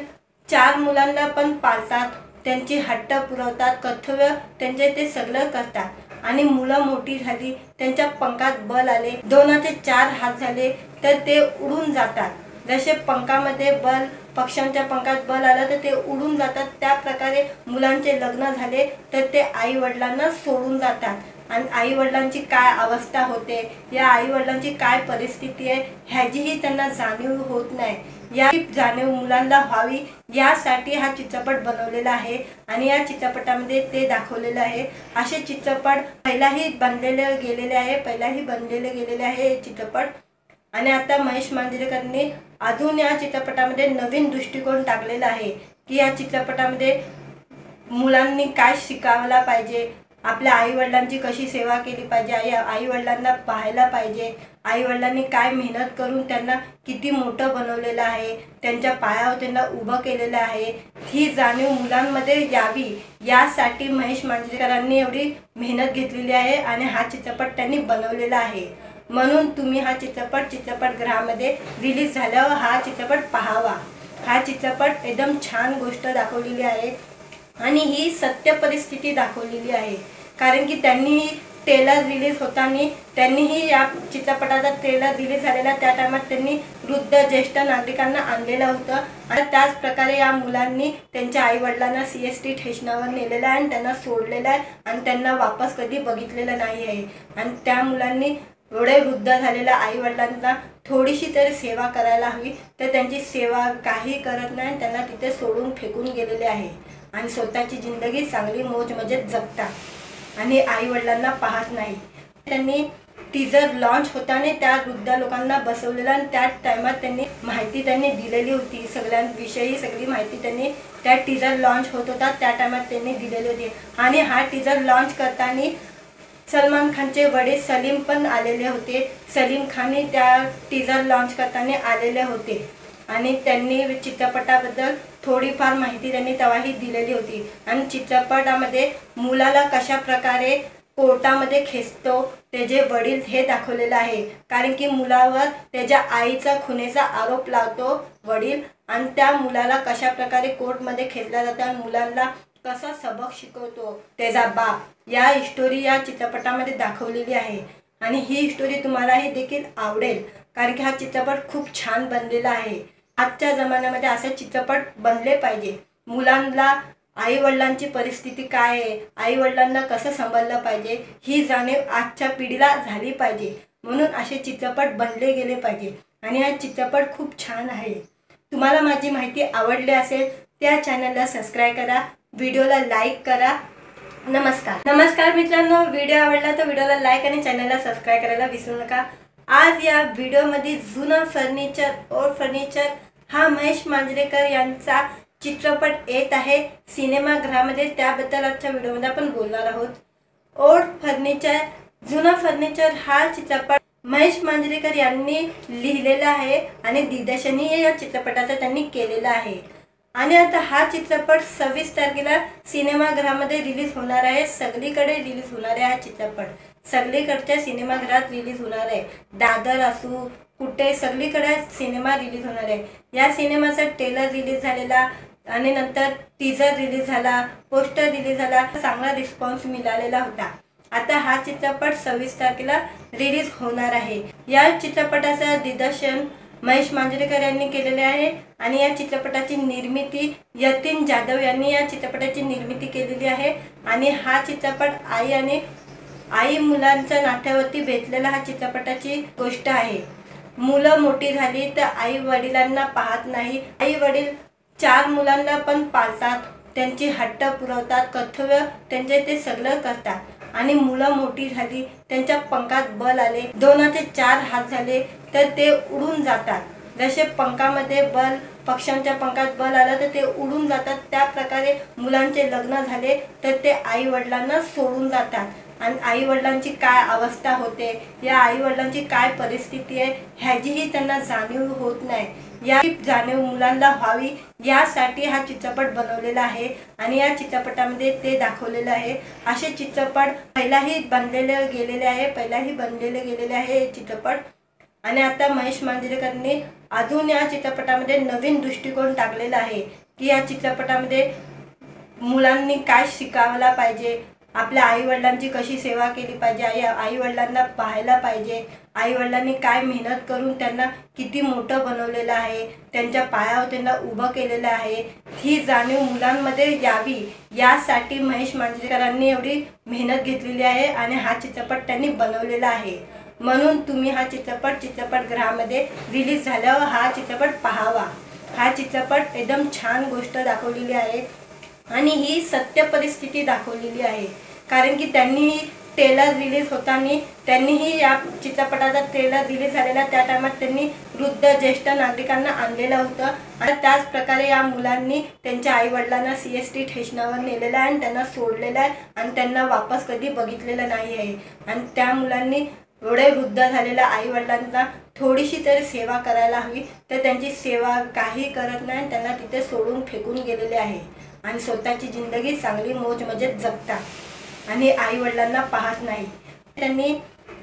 4 मुलांना पण पाळतात, त्यांची हट्ट पुरवतात, कर्तव्य त्यांचे ते सगळं करतात। आणि मुलं मोठी झाली, त्यांच्या पंखात बल आले, 2चे 4 हात झाले तर ते उडून जातात। जसे पंखामध्ये बल, पक्ष्यांच्या पंखात बल आलं तर ते उडून जातात, त्या प्रकारे मुलांचे लग्न झाले तर ते आई वडिलांना सोडून जातात। आणि आई वडिलांची काय अवस्था होते, या आई वडिलांची काय परिस्थिती आहे ह्याचीही त्यांना जाणीव होत नाही। या जाणीव मुलांना व्हावी यासाठी हा चित्रपट बनवलेला आहे आणि या चित्रपटामध्ये ते दाखवलेलं आहे। असे चित्रपट पहिलाही बनलेले गेलेले आहे हे चित्रपट। आणि आता महेश मांजरेकरने अजून या चित्रपटामध्ये नवीन दृष्टिकोन टाकलेला आहे की या चित्रपटामध्ये मुलांनी काय शिकायला पाहिजे, आपल्या आई वडिलांची कशी सेवा केली पाहिजे, आई वडिलांना पाहायला पाहिजे, आई वडिलांनी काय मेहनत करून त्यांना किती मोठं बनवलेलं आहे, त्यांच्या पायावर त्यांना उभं केलेलं आहे, ही जाणीव मुलांमध्ये यावी यासाठी महेश मांजरेकरांनी एवढी मेहनत घेतलेली आहे आणि हा चित्रपट त्यांनी बनवलेला आहे। म्हणून तुम्ही हा चित्रपटगृहामध्ये रिलीज झाल्यावर हा चित्रपट पाहावा। हा चित्रपट एकदम छान गोष्ट दाखवलेली आहे आणि ही सत्य परिस्थिती दाखवलेली आहे। कारण की त्यांनी ट्रेलर रिलीज होताना त्यांनीही या चित्रपटाचा ट्रेलर रिलीज झालेला त्या टायमात त्यांनी वृद्ध ज्येष्ठ नागरिकांना आणलेलं होतं आणि त्याच प्रकारे या मुलांनी त्यांच्या आई वडिलांना CST स्टेशनवर नेलेलं आहे आणि त्यांना सोडलेलं आहे आणि त्यांना वापस कधी बघितलेलं नाही आहे। आणि त्या मुलांनी एवढे वृद्ध झालेल्या आई वडिलांना थोडीशी तरी सेवा करायला हवी, तर त्यांची सेवा काही करत नाही, त्यांना तिथे सोडून फेकून गेलेले आहे आणि स्वतःची जिंदगी चांगली मौज मजेत जगतात आणि आई वडिलांना पाहत नाही। त्यांनी टीजर लॉन्च होताना त्या वृद्ध लोकांना बसवलेलं आणि त्या टायमात त्यांनी माहिती दिलेली होती, सगळ्यांविषयी सगळी माहिती त्यांनी त्या टीजर लॉन्च होत होता त्या टायमात त्यांनी दिलेली होती। आणि हा टीजर लॉन्च करताना सलमान खानचे वडील सलीम पण आलेले होते, सलीम खानही त्या टीजर लॉन्च करताना आलेले होते आणि त्यांनी चित्रपटाबद्दल थोडीफार माहिती त्यांनी तेव्हाही दिलेली होती। आणि चित्रपटामध्ये मुलाला कशा प्रकारे कोर्टामध्ये खेचतो त्याचे वडील हे दाखवलेलं आहे। कारण की मुलावर त्याच्या आईचा खुनेचा आरोप लावतो वडील आणि त्या मुलाला कशा प्रकारे कोर्टमध्ये खेचला जातो आणि मुलांना कसा सबक शिकवतो त्याचा बाप, या स्टोरी या चित्रपटामध्ये दाखवलेली आहे। आणि ही स्टोरी तुम्हालाही देखील आवडेल कारण की हा चित्रपट खूप छान बनलेला आहे। आजच्या जमान्यामध्ये असे चित्रपट बनले पाहिजे। मुलांना आई वडिलांची परिस्थिती काय आहे, आई वडिलांना कसं सांभाळलं पाहिजे ही जाणीव आजच्या पिढीला झाली पाहिजे, म्हणून असे चित्रपट बनले गेले पाहिजे। आणि हा चित्रपट खूप छान आहे। तुम्हाला माझी माहिती आवडली असेल त्या चॅनलला सबस्क्राईब करा, व्हिडिओला लाईक करा। नमस्कार मित्रांनो, व्हिडिओ आवडला तर व्हिडिओला लाईक आणि चॅनलला सबस्क्राईब करायला विसरू नका। आज या व्हिडिओमध्ये जुना फर्निचर हा महेश मांजरेकर यांचा चित्रपट येत आहे सिनेमागृहामध्ये, त्याबद्दल आजच्या व्हिडिओमध्ये आपण बोलणार आहोत। ओल्ड फर्निचर जुना फर्निचर हा चित्रपट महेश मांजरेकर यांनी लिहिलेला आहे आणि दिग्दर्शनही या चित्रपटाचा त्यांनी केलेला आहे। आणि आता हा चित्रपट 26 तारखेला सिनेमागृहामध्ये रिलीज होणार आहे, सगळीकडे रिलीज होणार आहे हा चित्रपट, सगळीकडच्या सिनेमागृहात रिलीज होणार आहे। दादर असू कुठे सगळीकडे सिनेमा रिलीज होणार आहे। या सिनेमाचा ट्रेलर रिलीज झालेला आणि नंतर टीजर रिलीज झाला, पोस्टर रिलीज झाला, चांगला रिस्पॉन्स मिळालेला होता। आता हा चित्रपट 26 तारखेला रिलीज होणार आहे। या चित्रपटाचं दिग्दर्शन महेश मांजरेकर यांनी केलेले आहे आणि या चित्रपटाची निर्मिती यतीन जाधव यांनी या चित्रपटाची निर्मिती केलेली आहे। आणि हा चित्रपट आई मुलांच्या नात्यावरती भेटलेला हा चित्रपटाची गोष्ट आहे। मुलं मोठी झाली तर आई वडिलांना पाहत नाही, आई वडील 4 मुलांना पण पाळतात, त्यांची हट्ट पुरवतात, कर्तव्य त्यांचे ते सगळं करतात आणि मुलं मोठी झाली, त्यांच्या पंखात बल आले, 2चे 4 हात झाले तर ते उडून जातात. जसे पंखामध्ये बल, पक्ष्यांच्या पंखात बल आलं तर ते उडून जातात, त्या प्रकारे मुलांचे लग्न झाले तर ते आई वडिलांना सोडून जातात आणि आई वडिलांची काय अवस्था होते, या आई वडिलांची काय परिस्थिती आहे ह्याचीही त्यांना जाणीव होत नाही. या जाणीव मुलांना व्हावी यासाठी हा चित्रपट बनवलेला आहे आणि या चित्रपटामध्ये ते दाखवलेलं आहे. असे चित्रपट पहिलाही बनलेले गेलेले आहे हे चित्रपट. आणि आता महेश मांजरेकरने अजून या चित्रपटामध्ये नवीन दृष्टिकोन टाकलेला आहे की या चित्रपटामध्ये मुलांनी काय शिकायला पाहिजे, आपल्या आई वडिलांची कशी सेवा केली पाहिजे, आई वडिलांना पाहायला पाहिजे, आई वडिलांनी काय मेहनत करून त्यांना किती मोठं बनवलेलं आहे, त्यांच्या पायावर त्यांना उभं केलेलं आहे, ही जाणीव मुलांमध्ये यावी यासाठी महेश मांजरेकरांनी एवढी मेहनत घेतलेली आहे आणि हा चित्रपट त्यांनी बनवलेला आहे. म्हणून तुम्ही हा चित्रपटगृहामध्ये रिलीज झाल्यावर हा चित्रपट पाहावा. हा चित्रपट एकदम छान गोष्ट दाखवलेली आहे आणि ही सत्य परिस्थिती दाखवलेली आहे. कारण की त्यांनी ट्रेलर रिलीज होताना त्यांनीही या चित्रपटाचा ट्रेलर रिलीज झालेला त्या टायमात त्यांनी वृद्ध ज्येष्ठ नागरिकांना आणलेलं होतं आणि त्याच प्रकारे या मुलांनी त्यांच्या आई वडिलांना CST स्टेशनवर नेलेलं आहे आणि त्यांना सोडलेलं आहे आणि त्यांना वापस कधी बघितलेलं नाही आहे. आणि त्या मुलांनी एवढे वृद्ध झालेल्या आई वडिलांना थोडीशी तरी सेवा करायला हवी, तर त्यांची सेवा काही करत नाही, त्यांना तिथे सोडून फेकून गेलेले आहे आणि स्वतःची जिंदगी चांगली मौज मजेत जगतात आणि आई वडिलांना पाहत नाही. त्यांनी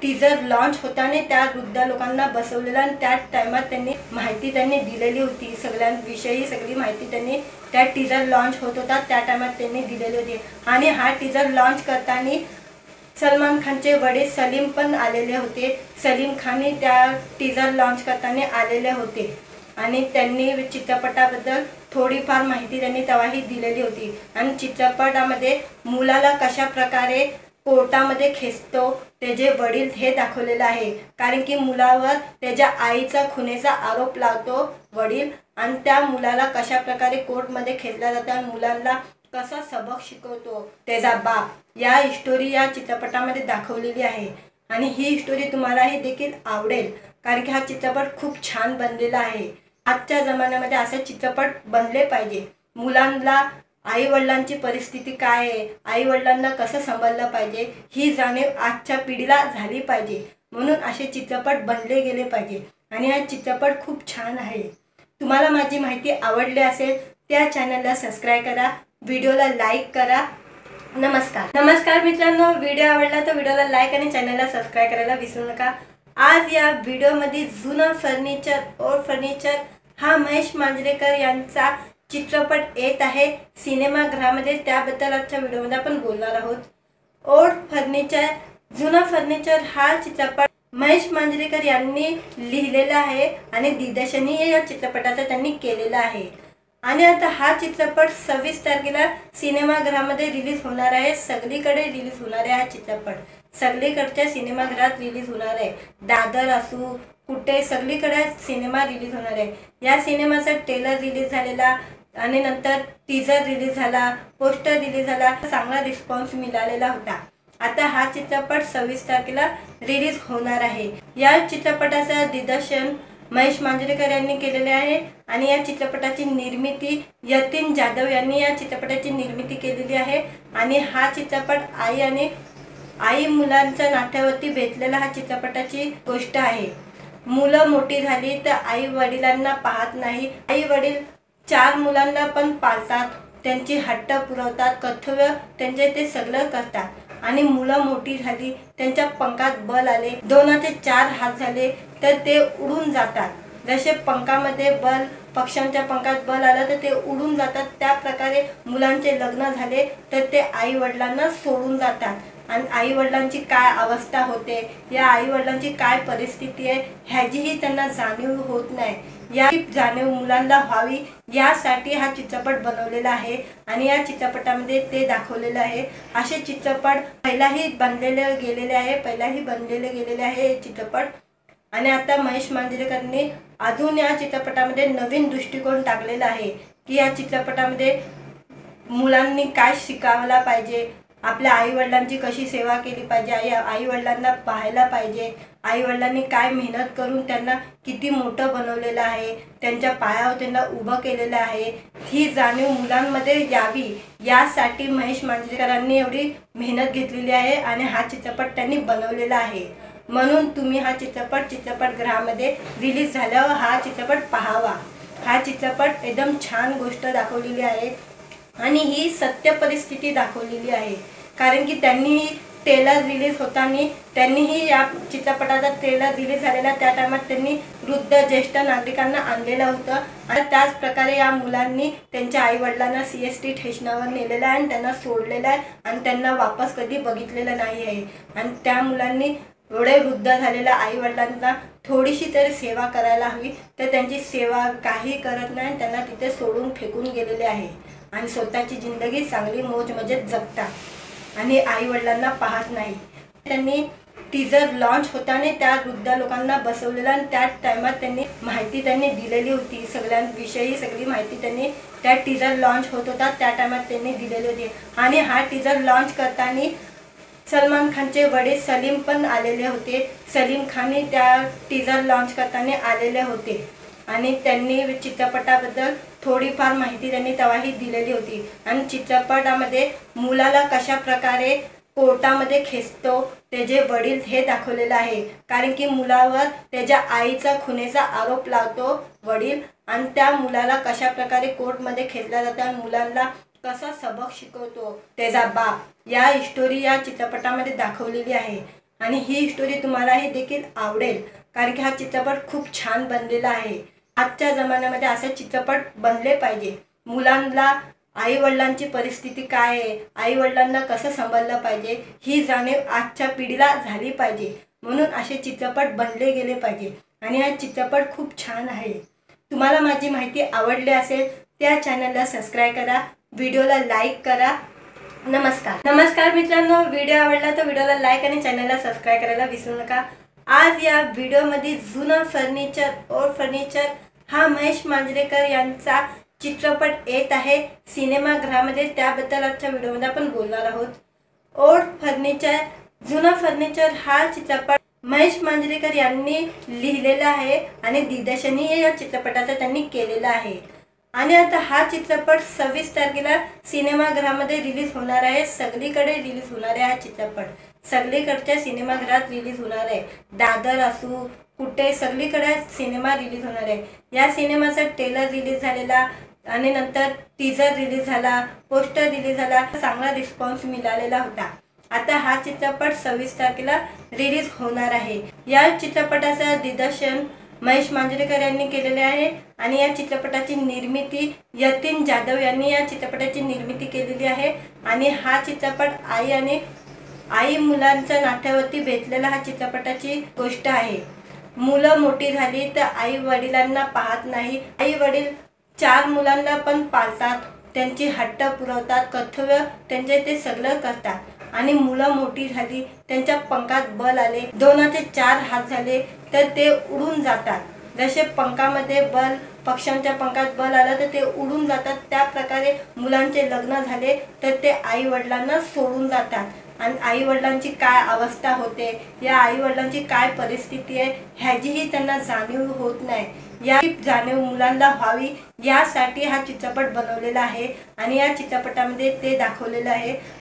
टीजर लॉन्च होताना त्या वृद्ध लोकांना बसवलेलं आणि त्या टायमात त्यांनी माहिती दिलेली होती, सगळ्यांविषयी सगळी माहिती त्यांनी त्या टीजर लॉन्च होत होता त्या टायमात त्यांनी दिलेली होती. आणि हा टीजर लॉन्च करताना सलमान खानचे वडील सलीम पण आलेले होते. सलीम खानही त्या टीजर लॉन्च करताना आलेले होते आणि त्यांनी चित्रपटाबद्दल थोडीफार माहिती त्यांनी तेव्हाही दिलेली होती. आणि चित्रपटामध्ये मुलाला कशा प्रकारे कोर्टामध्ये खेचतो त्याचे वडील हे दाखवलेलं आहे. कारण की मुलावर त्याच्या आईचा खुनेचा आरोप लावतो वडील आणि त्या मुलाला कशा प्रकारे कोर्टमध्ये खेचला जातो आणि मुलांना कसा सबक शिकवतो त्याचा बाप, या स्टोरी या चित्रपटामध्ये दाखवलेली आहे. आणि ही स्टोरी तुम्हालाही देखील आवडेल कारण की हा चित्रपट खूप छान बनलेला आहे. आजच्या जमान्यामध्ये असे चित्रपट बनले पाहिजे. मुलांना आई वडिलांची परिस्थिती काय आहे, आई वडिलांना कसं सांभाळलं पाहिजे ही जाणीव आजच्या पिढीला झाली पाहिजे. म्हणून असे चित्रपट बनले गेले पाहिजे आणि हा चित्रपट खूप छान आहे. तुम्हाला माझी माहिती आवडली असेल त्या चॅनलला सबस्क्राईब करा, व्हिडिओला लाईक करा. नमस्कार मित्रांनो, व्हिडिओ आवडला तर व्हिडिओला लाईक आणि चॅनलला सबस्क्राईब करायला विसरू नका. आज या व्हिडिओमध्ये जुनं फर्निचर हा महेश मांजरेकर यांचा चित्रपट येत आहे सिनेमागृहामध्ये, त्याबद्दल आजच्या व्हिडिओमध्ये आपण बोलणार आहोत. जुनं फर्निचर हा चित्रपट महेश मांजरेकर यांनी लिहिलेला आहे आणि दिग्दर्शनही या चित्रपटाचा त्यांनी केलेला आहे. आणि आता हा चित्रपट 26 तारखेला सिनेमागृहामध्ये रिलीज होणार आहे. सगळीकडे रिलीज होणार आहे हा चित्रपट, सगळीकडच्या सिनेमागृहात रिलीज होणार आहे. दादर असू कुठे सगळीकडे सिनेमा रिलीज होणार आहे. या सिनेमाचा ट्रेलर रिलीज झालेला आणि नंतर टीजर रिलीज झाला, पोस्टर रिलीज झाला, चांगला रिस्पॉन्स मिळालेला होता. आता हा चित्रपट 26 तारखेला रिलीज होणार आहे. या चित्रपटाचं दिग्दर्शन महेश मांजरेकर यांनी केलेले आहे आणि या चित्रपटाची निर्मिती यतीन जाधव यांनी या चित्रपटाची निर्मिती केलेली आहे. आणि हा चित्रपट आई मुलांच्या नात्यावरती भेटलेला हा चित्रपटाची गोष्ट आहे. मुलं मोठी झाली तर आई वडिलांना पाहत नाही, आई वडील 4 मुलांना पण पाळतात, त्यांची हट्ट पुरवतात, कर्तव्य त्यांचे ते सगळं करतात आणि मुलं मोठी झाली, त्यांच्या पंखात बल आले, 2चे 4 हात झाले तर ते उडून जातात. जसे पंखामध्ये बल, पक्ष्यांच्या पंखात बल आलं तर ते उडून जातात, त्या प्रकारे मुलांचे लग्न झाले तर ते आई वडिलांना सोडून जातात आणि आई वडिलांची काय अवस्था होते, या आई वडिलांची काय परिस्थिती आहे ह्याचीही त्यांना जाणीव होत नाही. या जाणीव मुलांना व्हावी यासाठी हा चित्रपट बनवलेला आहे आणि या चित्रपटामध्ये ते दाखवलेलं आहे. असे चित्रपट पहिलाही बनलेले गेलेले आहे हे चित्रपट. आणि आता महेश मांजरेकरने अजून या चित्रपटामध्ये नवीन दृष्टिकोन टाकलेला आहे की या चित्रपटामध्ये मुलांनी काय शिकायला पाहिजे, आपल्या आईवडिलांची कशी सेवा केली पाहिजे, आईवडिलांना पाहायला पाहिजे, आईवडिलांनी काय मेहनत करून त्यांना किती मोठं बनवलेलं आहे, त्यांच्या पायावर त्यांना उभं केलेलं आहे, ही जाणीव मुलांमध्ये यावी यासाठी महेश मांजरेकरांनी एवढी मेहनत घेतलेली आहे आणि हा चित्रपट त्यांनी बनवलेला आहे। म्हणून तुम्ही हा चित्रपटगृहामध्ये रिलीज झाल्यावर हा चित्रपट पाहावा। हा चित्रपट एकदम छान गोष्ट दाखवलेली आहे आणि ही सत्य परिस्थिती दाखवलेली आहे। कारण की त्यांनी ट्रेलर रिलीज होताना त्यांनीही या चित्रपटाचा ट्रेलर रिलीज झालेला त्या टायमात त्यांनी वृद्ध ज्येष्ठ नागरिकांना आणलेलं होतं आणि त्याच प्रकारे या मुलांनी त्यांच्या आईवडिलांना CST स्टेशनवर नेलेलं आहे आणि त्यांना सोडलेलं आहे आणि त्यांना वापस कधी बघितलेलं नाही आहे। आणि त्या मुलांनी एवढे वृद्ध झालेल्या आईवडिलांना थोडीशी तरी सेवा करायला हवी, तर त्यांची सेवा काही करत नाही, त्यांना तिथे सोडून फेकून गेलेले आहे आणि स्वतःची जिंदगी चांगली मौज मजेत जगतात आणि आईवडिलांना पाहत नाही। त्यांनी टीजर लॉन्च होताना त्या वृद्ध लोकांना बसवलेलं आणि त्या टायमात त्यांनी माहिती दिलेली होती, सगळ्यांविषयी सगळी माहिती त्यांनी त्या टीजर लॉन्च होत होता त्या टायमात त्यांनी दिलेली होती। आणि हा टीजर लॉन्च करताना सलमान खानचे वडील सलीम पण आलेले होते। सलीम खान त्या टीजर लॉन्च करताना आलेले होते आणि त्यांनी चित्रपटाबद्दल थोडीफार माहिती त्यांनी तेव्हाही दिलेली होती। आणि चित्रपटामध्ये मुलाला कशा प्रकारे कोर्टामध्ये खेचतो त्याचे वडील हे दाखवलेलं आहे। कारण की मुलावर त्याच्या आईचा खुनेचा आरोप लावतो वडील आणि त्या मुलाला कशा प्रकारे कोर्टमध्ये खेचला जातो आणि मुलांना कसा सबक शिकवतो त्याचा बाप, या स्टोरी या चित्रपटामध्ये दाखवलेली आहे। आणि ही स्टोरी तुम्हालाही देखील आवडेल कारण की हा चित्रपट खूप छान बनलेला आहे। आजच्या जमान्यामध्ये असे चित्रपट बनले पाहिजे। मुलांना आईवडिलांची परिस्थिती काय आहे, आईवडिलांना कसं सांभाळलं पाहिजे ही जाणीव आजच्या पिढीला झाली पाहिजे, म्हणून असे चित्रपट बनले गेले पाहिजे। आणि हा चित्रपट खूप छान आहे। तुम्हाला माझी माहिती आवडली असेल त्या चॅनलला सबस्क्राईब करा, व्हिडिओला लाईक करा। नमस्कार मित्रांनो, व्हिडिओ आवडला तर व्हिडिओला लाईक आणि चॅनलला सबस्क्राईब करायला विसरू नका। आज या व्हिडिओमध्ये जुना फर्निचर हा महेश मांजरेकर यांचा चित्रपट येत आहे सिनेमागृहामध्ये, त्याबद्दल आजच्या व्हिडिओमध्ये आपण बोलणार आहोत। जुना फर्निचर हा चित्रपट महेश मांजरेकर यांनी लिहिलेला आहे आणि दिग्दर्शनही या चित्रपटाचा त्यांनी केलेला आहे। आणि आता हा चित्रपट 26 तारखेला सिनेमागृहामध्ये रिलीज होणार आहे। सगळीकडे रिलीज होणार आहे हा चित्रपट, सगळीकडच्या सिनेमागृहात रिलीज होणार आहे। दादर असू कुठे सगळीकडे सिनेमा रिलीज होणार आहे। या सिनेमाचा ट्रेलर रिलीज झालेला आणि नंतर टीजर रिलीज झाला, पोस्टर रिलीज झाला, चांगला रिस्पॉन्स मिळालेला होता। आता हा चित्रपट 26 तारखेला रिलीज होणार आहे। या चित्रपटाचा दिग्दर्शन महेश मांजरेकर यांनी केलेले आहे आणि या चित्रपटाची निर्मिती यतीन जाधव यांनी या चित्रपटाची निर्मिती केलेली आहे। आणि हा चित्रपट आई मुलांच्या नात्यावरती भेटलेला हा चित्रपटाची गोष्ट आहे। मुलं मोठी झाली तर आई वडिलांना पाहत नाही, आई वडील 4 मुलांना पण पाळतात, त्यांची हट्ट पुरवतात, कर्तव्य त्यांचे ते सगळं करतात। आणि मुलं मोठी झाली, त्यांच्या पंखात बल आले, 2चे 4 हात झाले तर ते उडून जातात। जसे पंखामध्ये बल, पक्ष्यांच्या पंखात बल आलं तर ते उडून जातात, त्या प्रकारे मुलांचे लग्न झाले तर ते आई वडिलांना सोडून जातात। आणि आई वडिलांची काय अवस्था होते, या आई वडिलांची काय परिस्थिती आहे ह्याचीही त्यांना जाणीव होत नाही। या जाणीव मुलांना व्हावी यासाठी हा चित्रपट बनवलेला आहे आणि या चित्रपटामध्ये ते दाखवलेलं आहे।